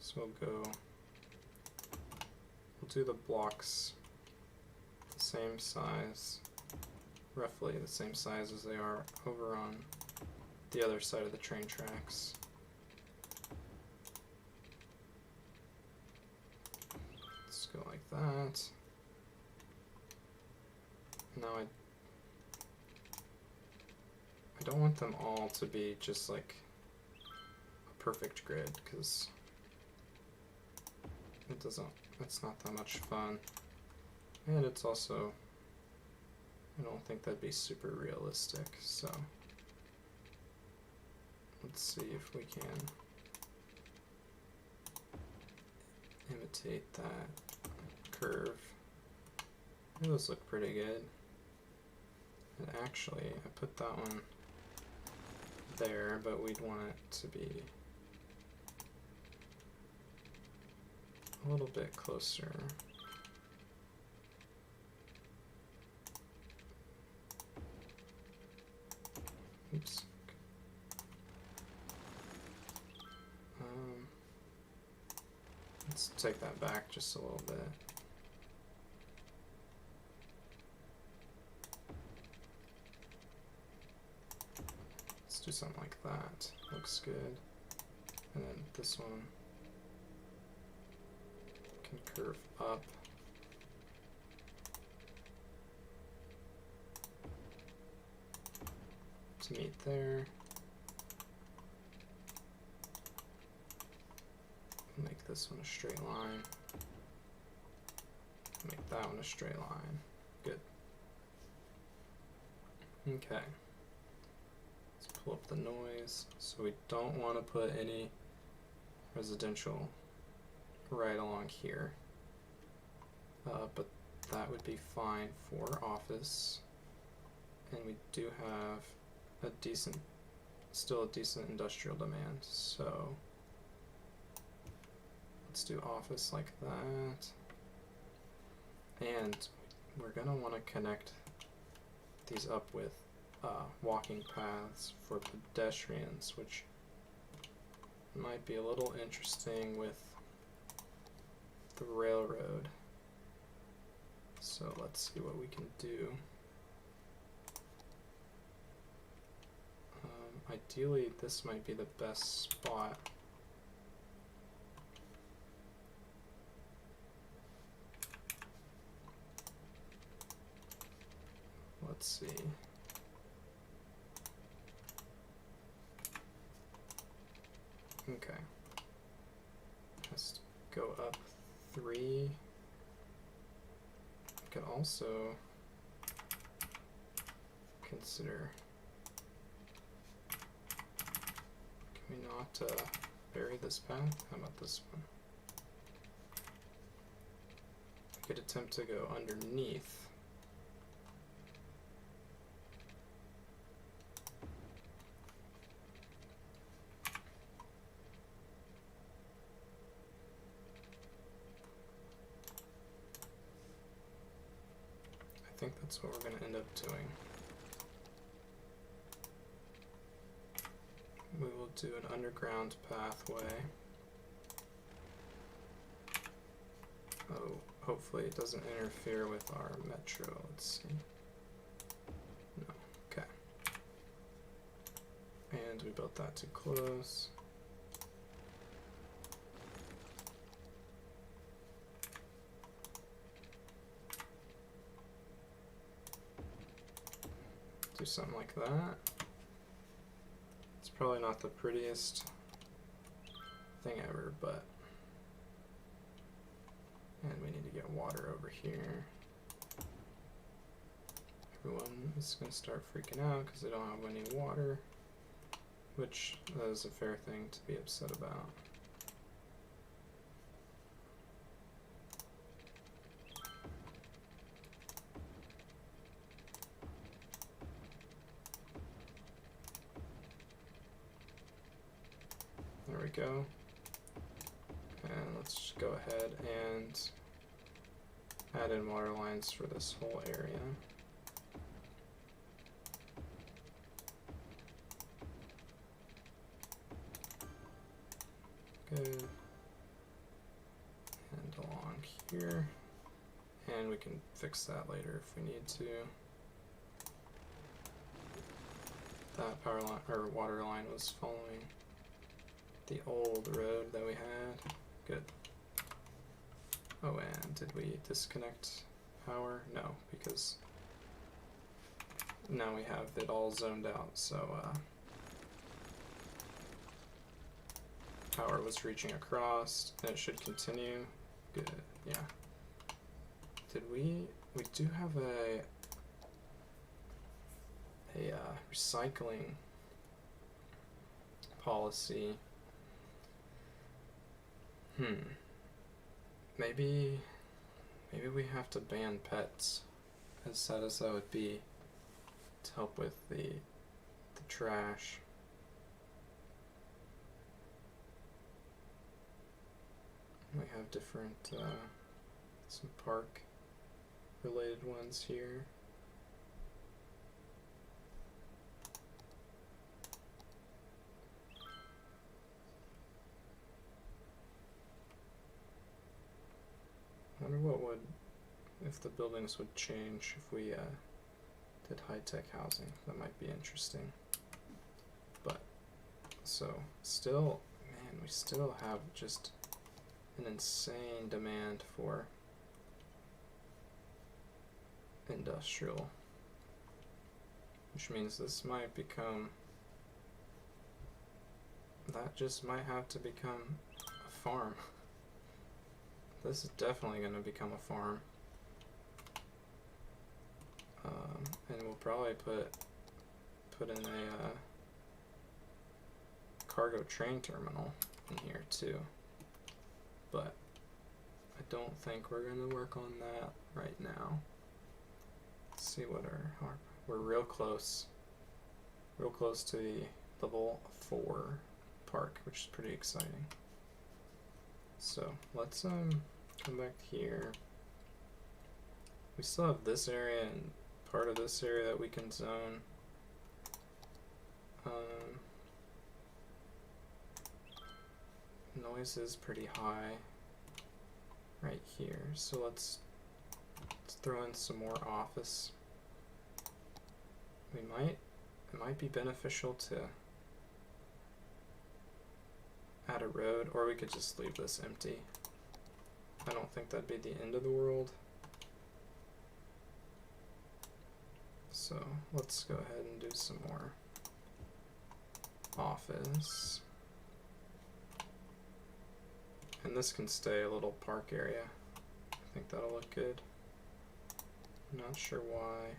So we'll do the blocks the same size, roughly the same size as they are over on the other side of the train tracks. Let's go like that. Now I don't want them all to be just like a perfect grid, because it's not that much fun. And it's also, I don't think that'd be super realistic, so let's see if we can imitate that curve. Those look pretty good. And actually, I put that one there, but we'd want it to be a little bit closer. Oops. Let's take that back just a little bit. Let's do something like that. Looks good. And then this one can curve up. To meet there. Make this one a straight line. Make that one a straight line. Good. Okay. Let's pull up the noise. So we don't want to put any residential right along here. But that would be fine for office. And we do have a decent, still a decent industrial demand. So let's do office like that. And we're gonna want to connect these up with walking paths for pedestrians, which might be a little interesting with the railroad. So let's see what we can do. Ideally, this might be the best spot. Let's see. Okay. Has to go up 3. We could also consider, can we not vary this path? How about this one? We could attempt to go underneath. I think that's what we're going to end up doing. We will do an underground pathway. Oh, hopefully it doesn't interfere with our metro. Let's see. No, okay. And we built that too close. Do something like that. It's probably not the prettiest thing ever, but, and we need to get water over here. Everyone is going to start freaking out because they don't have any water, which is a fair thing to be upset about. There we go. And let's just go ahead and add in water lines for this whole area. Good. And along here. And we can fix that later if we need to. That power line or water line was following the old road that we had. Good. Oh, and did we disconnect power? No, because now we have it all zoned out, so power was reaching across, and it should continue. Good, yeah. Did we do have a recycling policy. Maybe we have to ban pets, as sad as that would be, to help with the trash. have different, some park related ones here. I wonder what would, if the buildings would change if we did high-tech housing. That might be interesting. But, so, still, man, we still have just an insane demand for industrial, which means this might become, that just might have to become a farm. This is definitely going to become a farm. And we'll probably put in a cargo train terminal in here too. But I don't think we're going to work on that right now. Let's see what we're real close to the level 4 park, which is pretty exciting. So let's come back here. We still have this area and part of this area that we can zone. Noise is pretty high right here, so let's throw in some more office. It might be beneficial to add a road, or we could just leave this empty. I don't think that'd be the end of the world. So let's go ahead and do some more office. And this can stay a little park area. I think that'll look good. I'm not sure why.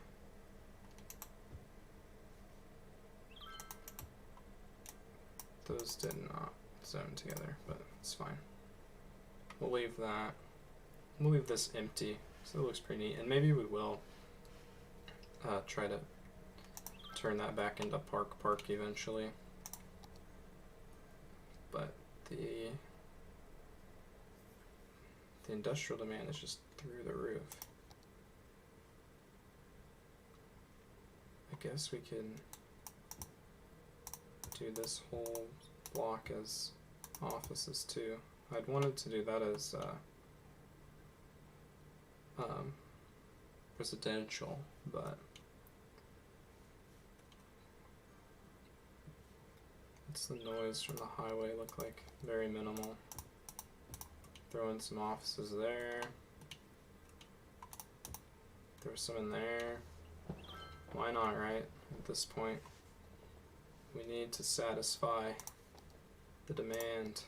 Those did not zone together, but it's fine. We'll leave that. We'll leave this empty, so it looks pretty neat. And maybe we will try to turn that back into Park eventually. But the industrial demand is just through the roof. I guess we can do this whole block as offices too. I'd wanted to do that as residential, but what's the noise from the highway look like? Very minimal. Throw in some offices there. Throw some in there. Why not, right? At this point, we need to satisfy the demand,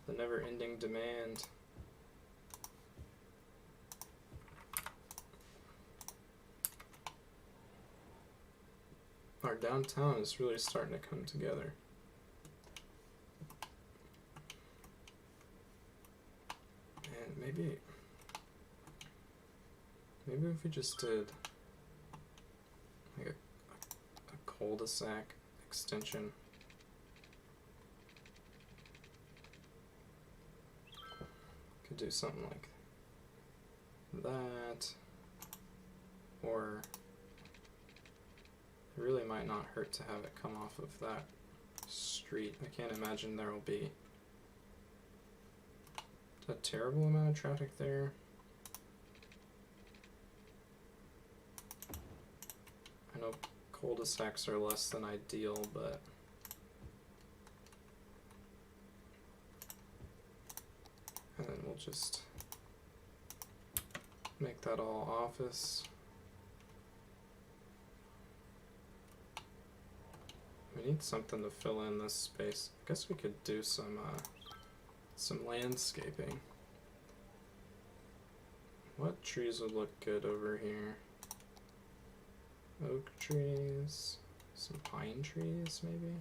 the never-ending demand. Our downtown is really starting to come together. And maybe if we just did like a cul-de-sac extension. Could do something like that, or it really might not hurt to have it come off of that street. I can't imagine there will be a terrible amount of traffic there. I know cul-de-sacs are less than ideal, but and then we'll just make that all office. We need something to fill in this space. I guess we could do some landscaping. What trees would look good over here? Oak trees, some pine trees maybe?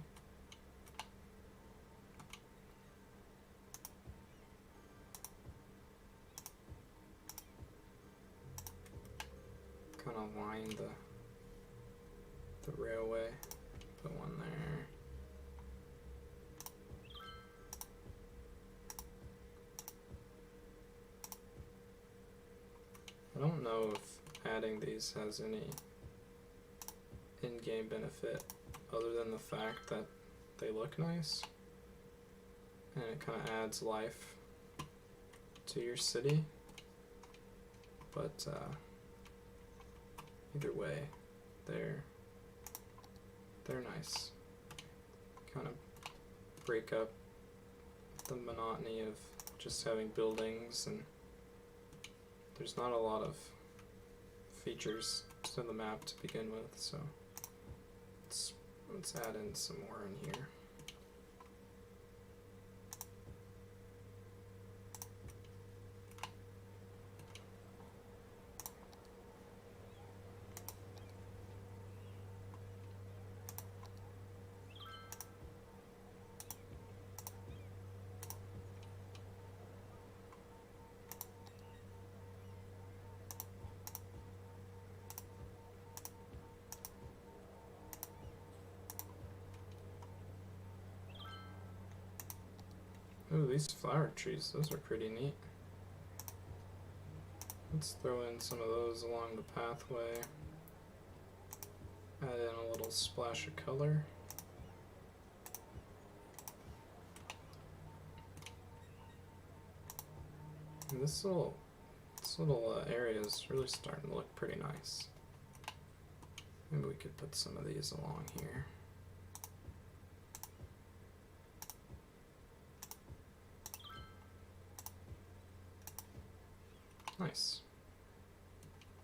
Kind of line the railway. Put one there. don't know if adding these has any in-game benefit other than the fact that they look nice and it kind of adds life to your city. But either way, they're nice. Kind of break up the monotony of just having buildings, and there's not a lot of features to the map to begin with, so let's add in some more in here. Ooh, these flower trees, those are pretty neat. Let's throw in some of those along the pathway. Add in a little splash of color. And this little area is really starting to look pretty nice. Maybe we could put some of these along here. Nice.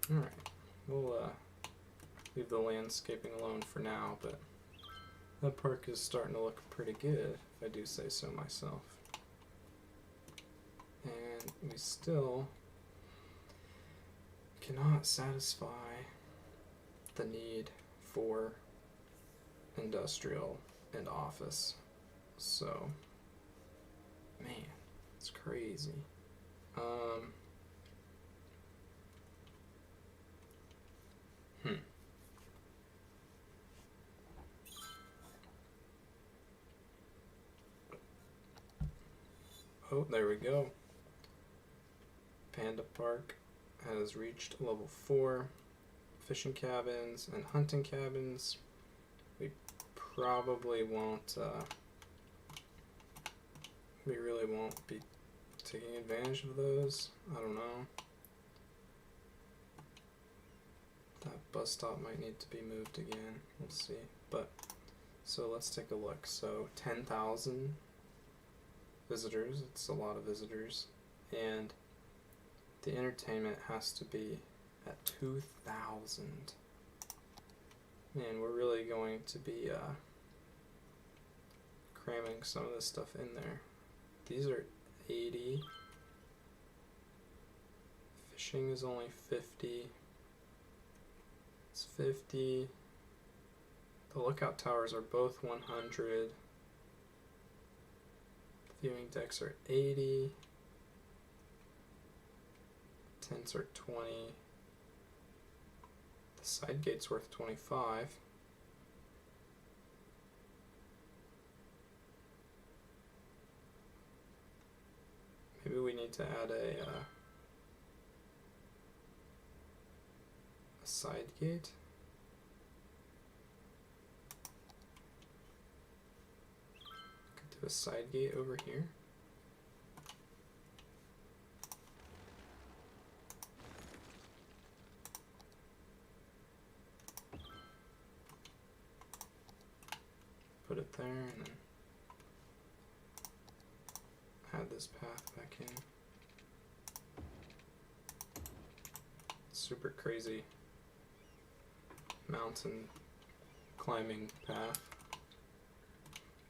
Alright, we'll leave the landscaping alone for now, but that park is starting to look pretty good, if I do say so myself. And we still cannot satisfy the need for industrial and office. So, man, it's crazy. Oh, there we go. Panda Park has reached level 4. Fishing cabins and hunting cabins. We probably won't, we really won't be taking advantage of those. I don't know. That bus stop might need to be moved again. We'll see. But, so let's take a look. So 10,000 visitors. It's a lot of visitors. And the entertainment has to be at 2,000. Man, we're really going to be cramming some of this stuff in there. These are 80. Fishing is only 50. It's 50. The lookout towers are both 100. Viewing decks are 80. Tents are 20. The side gate's worth 25. Maybe we need to add a side gate. Could do a side gate over here. Put it there and then add this path back in. Super crazy mountain climbing path,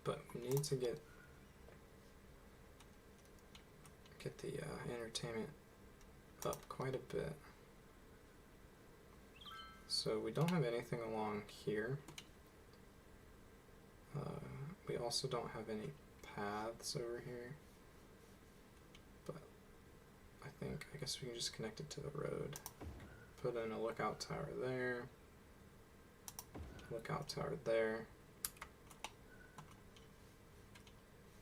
but we need to get the entertainment up quite a bit. So we don't have anything along here. We also don't have any paths over here, but I guess we can just connect it to the road. Put in a lookout tower there, lookout tower there,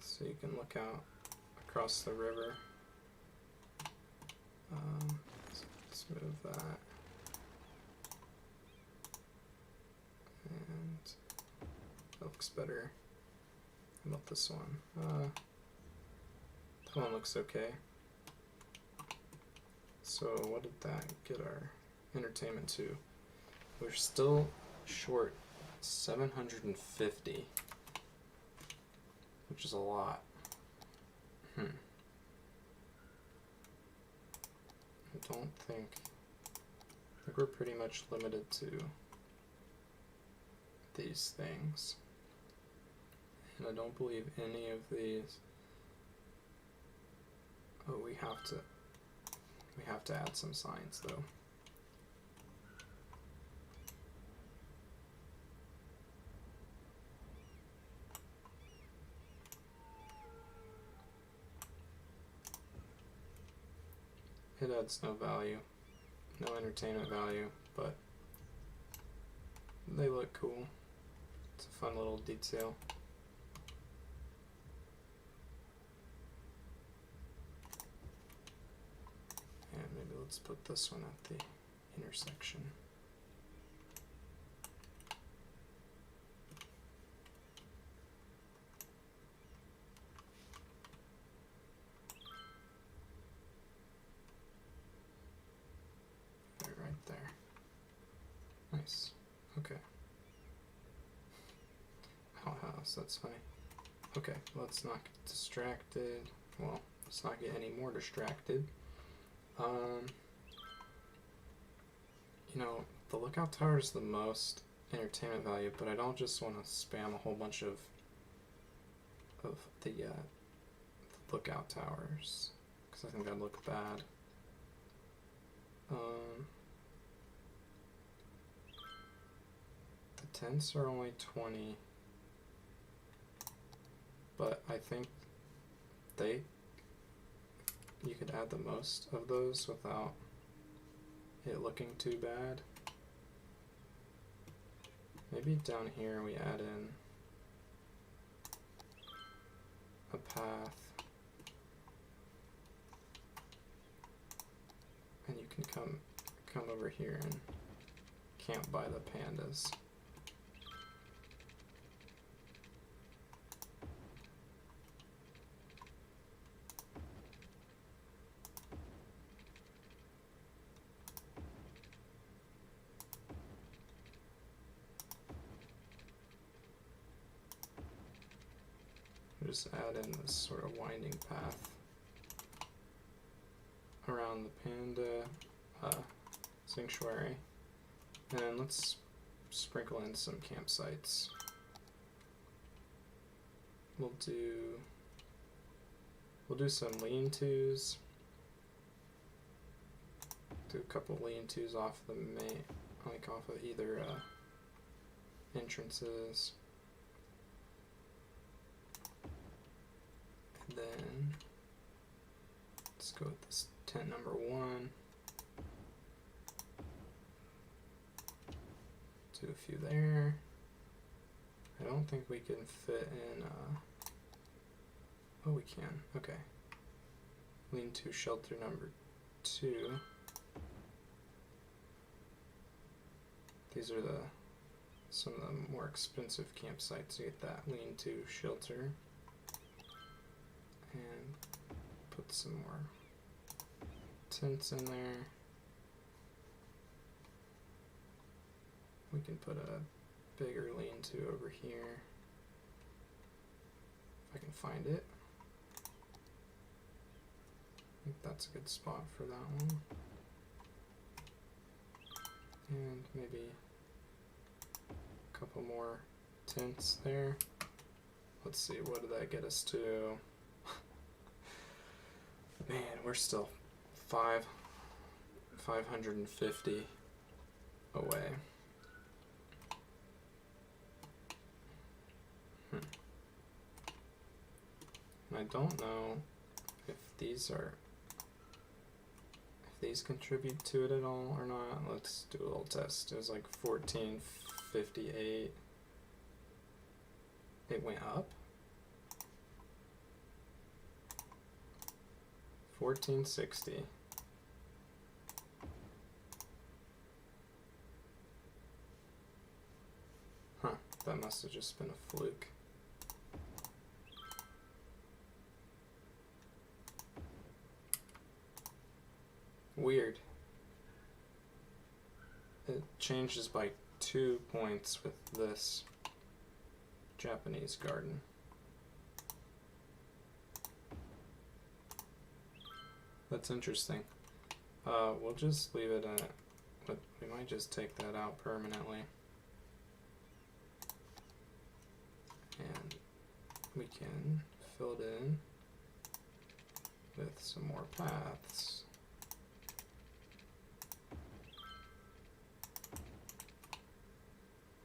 so you can look out across the river. Let's Let's move that. And that looks better. How about this one? That one looks okay. So what did that get our entertainment to? We're still short 750, which is a lot. I don't think we're pretty much limited to these things. And I don't believe any of these. Oh, we have to add some signs though. It adds no value, no entertainment value, but they look cool. It's a fun little detail. And maybe let's put this one at the intersection. Right there. Nice. Okay. House, that's funny. Okay, let's not get distracted. Well, let's not get any more distracted. You know, the lookout tower is the most entertainment value, but I don't just want to spam a whole bunch of the lookout towers, because I think that'd look bad. The tents are only 20, but I think you could add the most of those without it looking too bad. Maybe down here we add in a path, and you can come over here and camp by the pandas. Just add in this sort of winding path around the panda sanctuary, and let's sprinkle in some campsites. We'll do some lean-tos. Do a couple lean-tos off the main, like off of either entrances. Then let's go with this tent number 1. Do a few there. I don't think we can fit in. Oh, we can. Okay. Lean-to shelter number 2. These are some of the more expensive campsites to get that lean-to shelter. And put some more tents in there. We can put a bigger lean-to over here, if I can find it. I think that's a good spot for that one. And maybe a couple more tents there. Let's see, what did that get us to? Man, we're still 550 away. And I don't know if these contribute to it at all or not. Let's do a little test. It was like 1458. It went up. 1460. must have just been a fluke. Weird. It changes by 2 points with this Japanese garden. That's interesting. We'll just leave it at, but we might just take that out permanently. And we can fill it in with some more paths.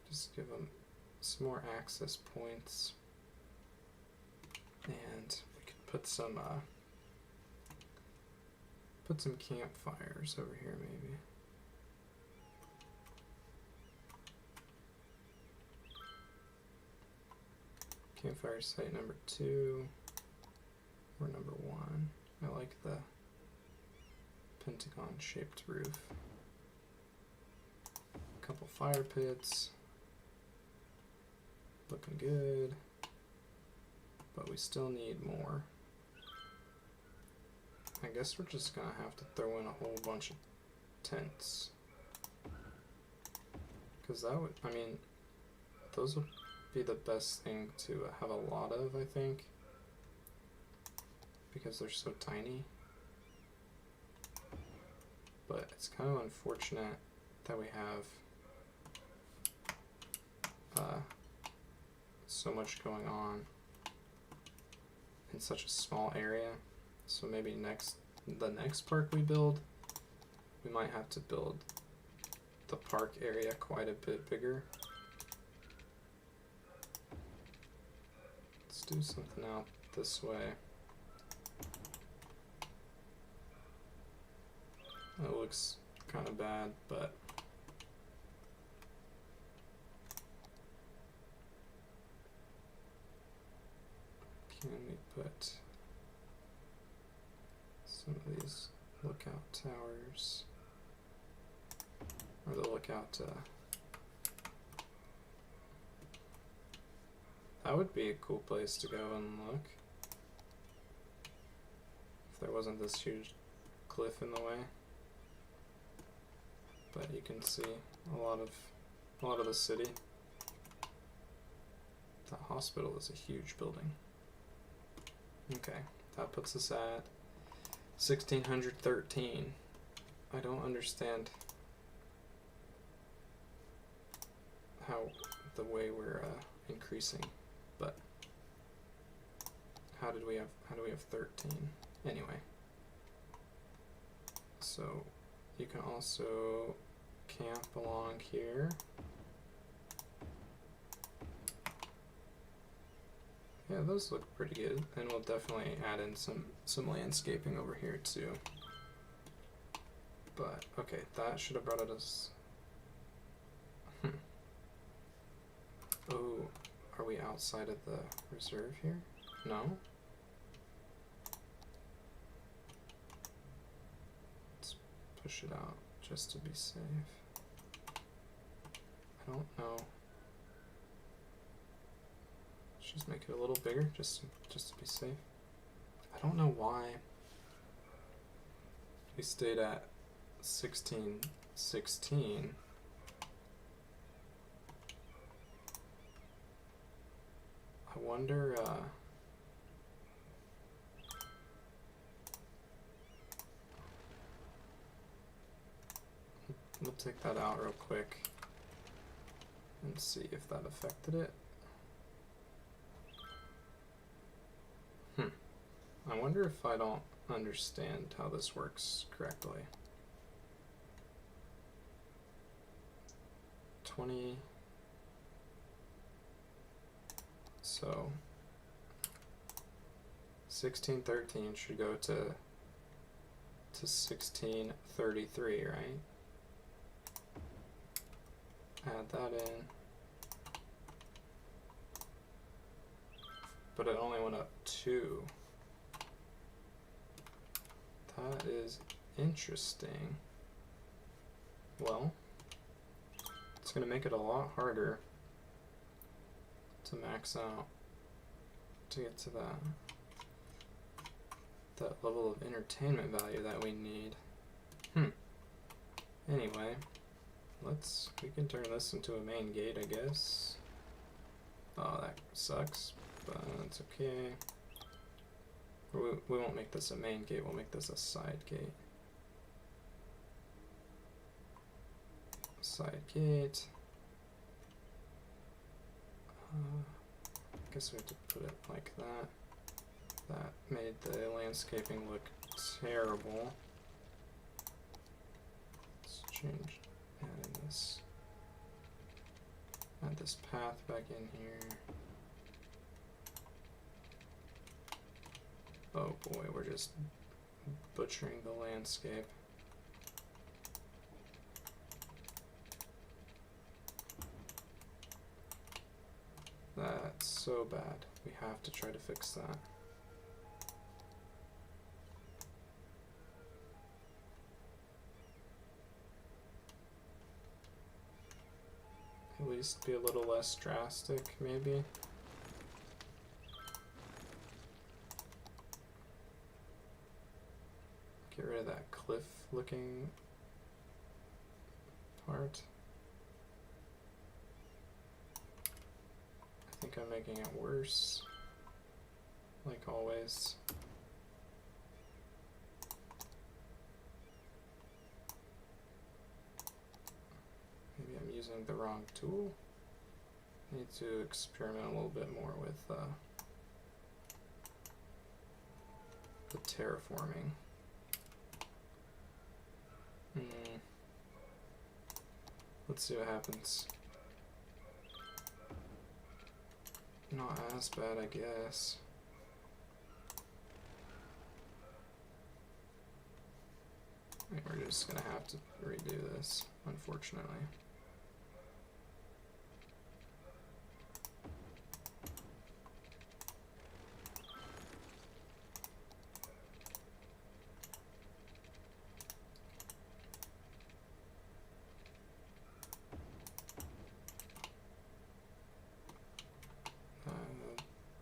Just give them some more access points. And we could put some campfires over here maybe. Campfire site number 2 or number 1. I like the pentagon shaped roof. A couple fire pits. Looking good. But we still need more. I guess we're just gonna have to throw in a whole bunch of tents. Because that would, I mean, those would be the best thing to have a lot of, I think. Because they're so tiny. But it's kind of unfortunate that we have so much going on in such a small area. So maybe the next park we build, we might have to build the park area quite a bit bigger. Let's do something out this way. That looks kind of bad, but can we put some of these lookout towers, or the lookout, that would be a cool place to go and look, if there wasn't this huge cliff in the way. But you can see a lot of the city. The hospital is a huge building. Okay, that puts us at 1613. I don't understand how the way we're increasing, but how do we have 13? Anyway, so you can also camp along here. Yeah, those look pretty good, and we'll definitely add in some landscaping over here too. But okay, that should have brought us. Oh, are we outside of the reserve here? No. Let's push it out just to be safe. I don't know. Just make it a little bigger, just to be safe. I don't know why we stayed at 1616. I wonder. We'll take that out real quick and see if that affected it. I wonder if I don't understand how this works correctly. 20. So 1613 should go to 1633, right? Add that in. But it only went up 2. That is interesting. Well, it's going to make it a lot harder to max out to get to that level of entertainment value that we need. Anyway, we can turn this into a main gate, I guess. Oh, that sucks, but it's okay. We won't make this a main gate, we'll make this a side gate. Side gate. I guess we have to put it like that. That made the landscaping look terrible. Let's change, add this path back in here. Oh boy, we're just butchering the landscape. That's so bad. We have to try to fix that. At least be a little less drastic, maybe. Get rid of that cliff looking part. I think I'm making it worse, like always. Maybe I'm using the wrong tool. I need to experiment a little bit more with the terraforming. Let's see what happens. Not as bad, I guess. We're just gonna have to redo this, unfortunately.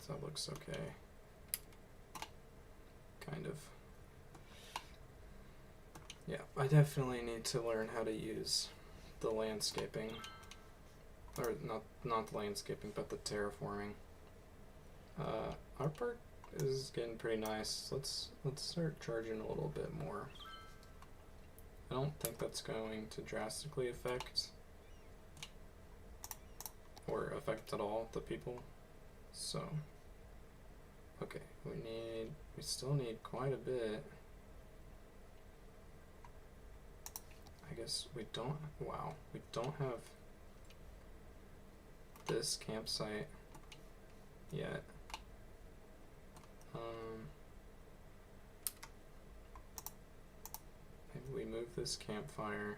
That looks okay. Kind of. Yeah, I definitely need to learn how to use the landscaping. Or not the landscaping, but the terraforming. Our park is getting pretty nice. Let's start charging a little bit more. I don't think that's going to drastically affect or affect at all the people. So okay, we still need quite a bit. I guess we don't have this campsite yet. Maybe we move this campfire.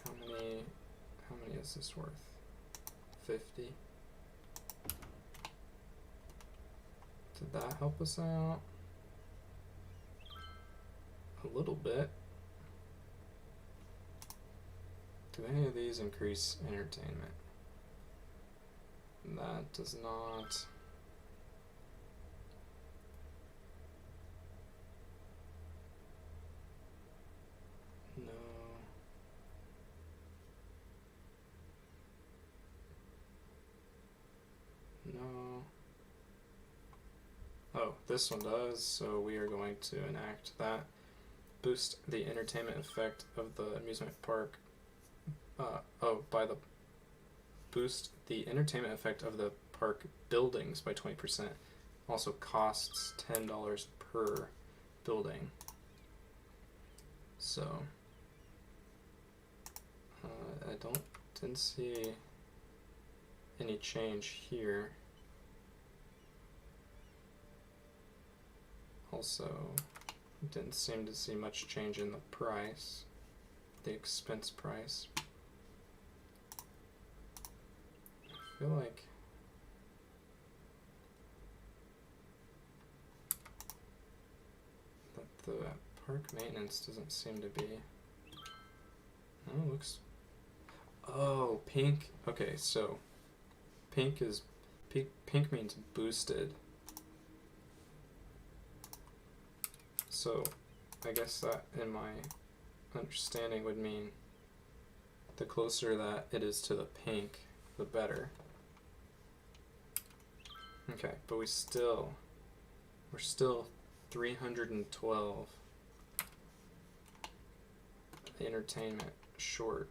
How many is this worth? 50. Did that help us out? A little bit. Do any of these increase entertainment? That does not. No. No. Oh, this one does, so we are going to enact that. Boost the entertainment effect of the amusement park. Boost the entertainment effect of the park buildings by 20%. Also costs $10 per building. So I didn't see any change here. Also, didn't seem to see much change in the price, the expense price. I feel like that the park maintenance doesn't seem to be. Oh, looks. Oh, pink. Okay, so pink is pink means boosted. So I guess that in my understanding would mean the closer that it is to the pink, the better. Okay, but we're still 312 entertainment short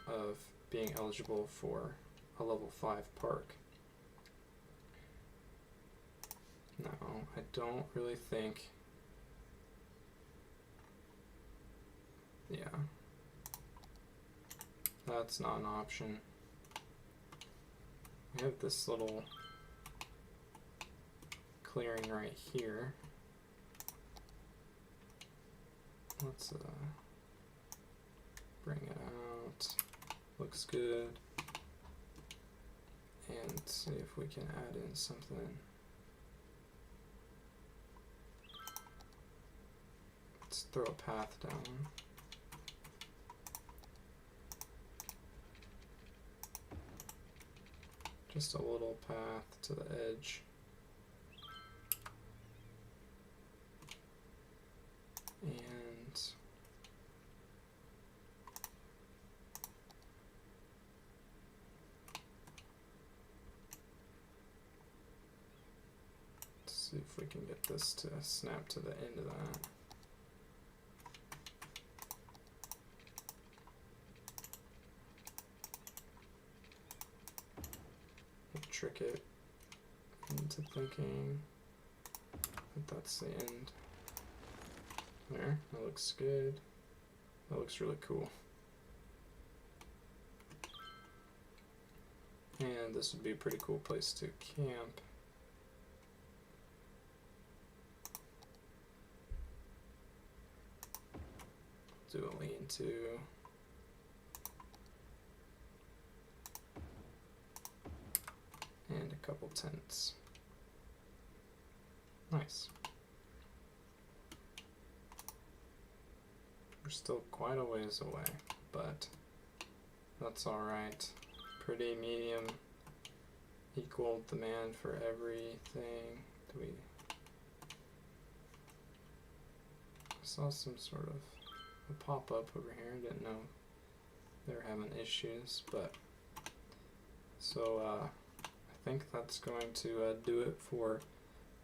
of being eligible for a level 5 park. No, I don't really think. Yeah. That's not an option. We have this little clearing right here. Let's bring it out. Looks good. And see if we can add in something. Let's throw a path down. Just a little path to the edge. And let's see if we can get this to snap to the end of that. Trick it into thinking that that's the end. There, that looks good. That looks really cool. And this would be a pretty cool place to camp. Do a lean-to. And a couple tents. Nice. We're still quite a ways away, but that's alright. Pretty medium, equal demand for everything. Do we saw some sort of a pop-up over here. Didn't know they were having issues, but so I think that's going to do it for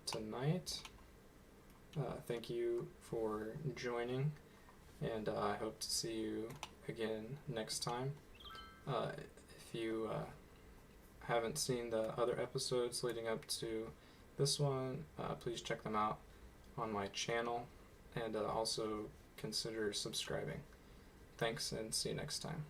tonight. Thank you for joining, and I hope to see you again next time. If you haven't seen the other episodes leading up to this one, please check them out on my channel, and also consider subscribing. Thanks, and see you next time.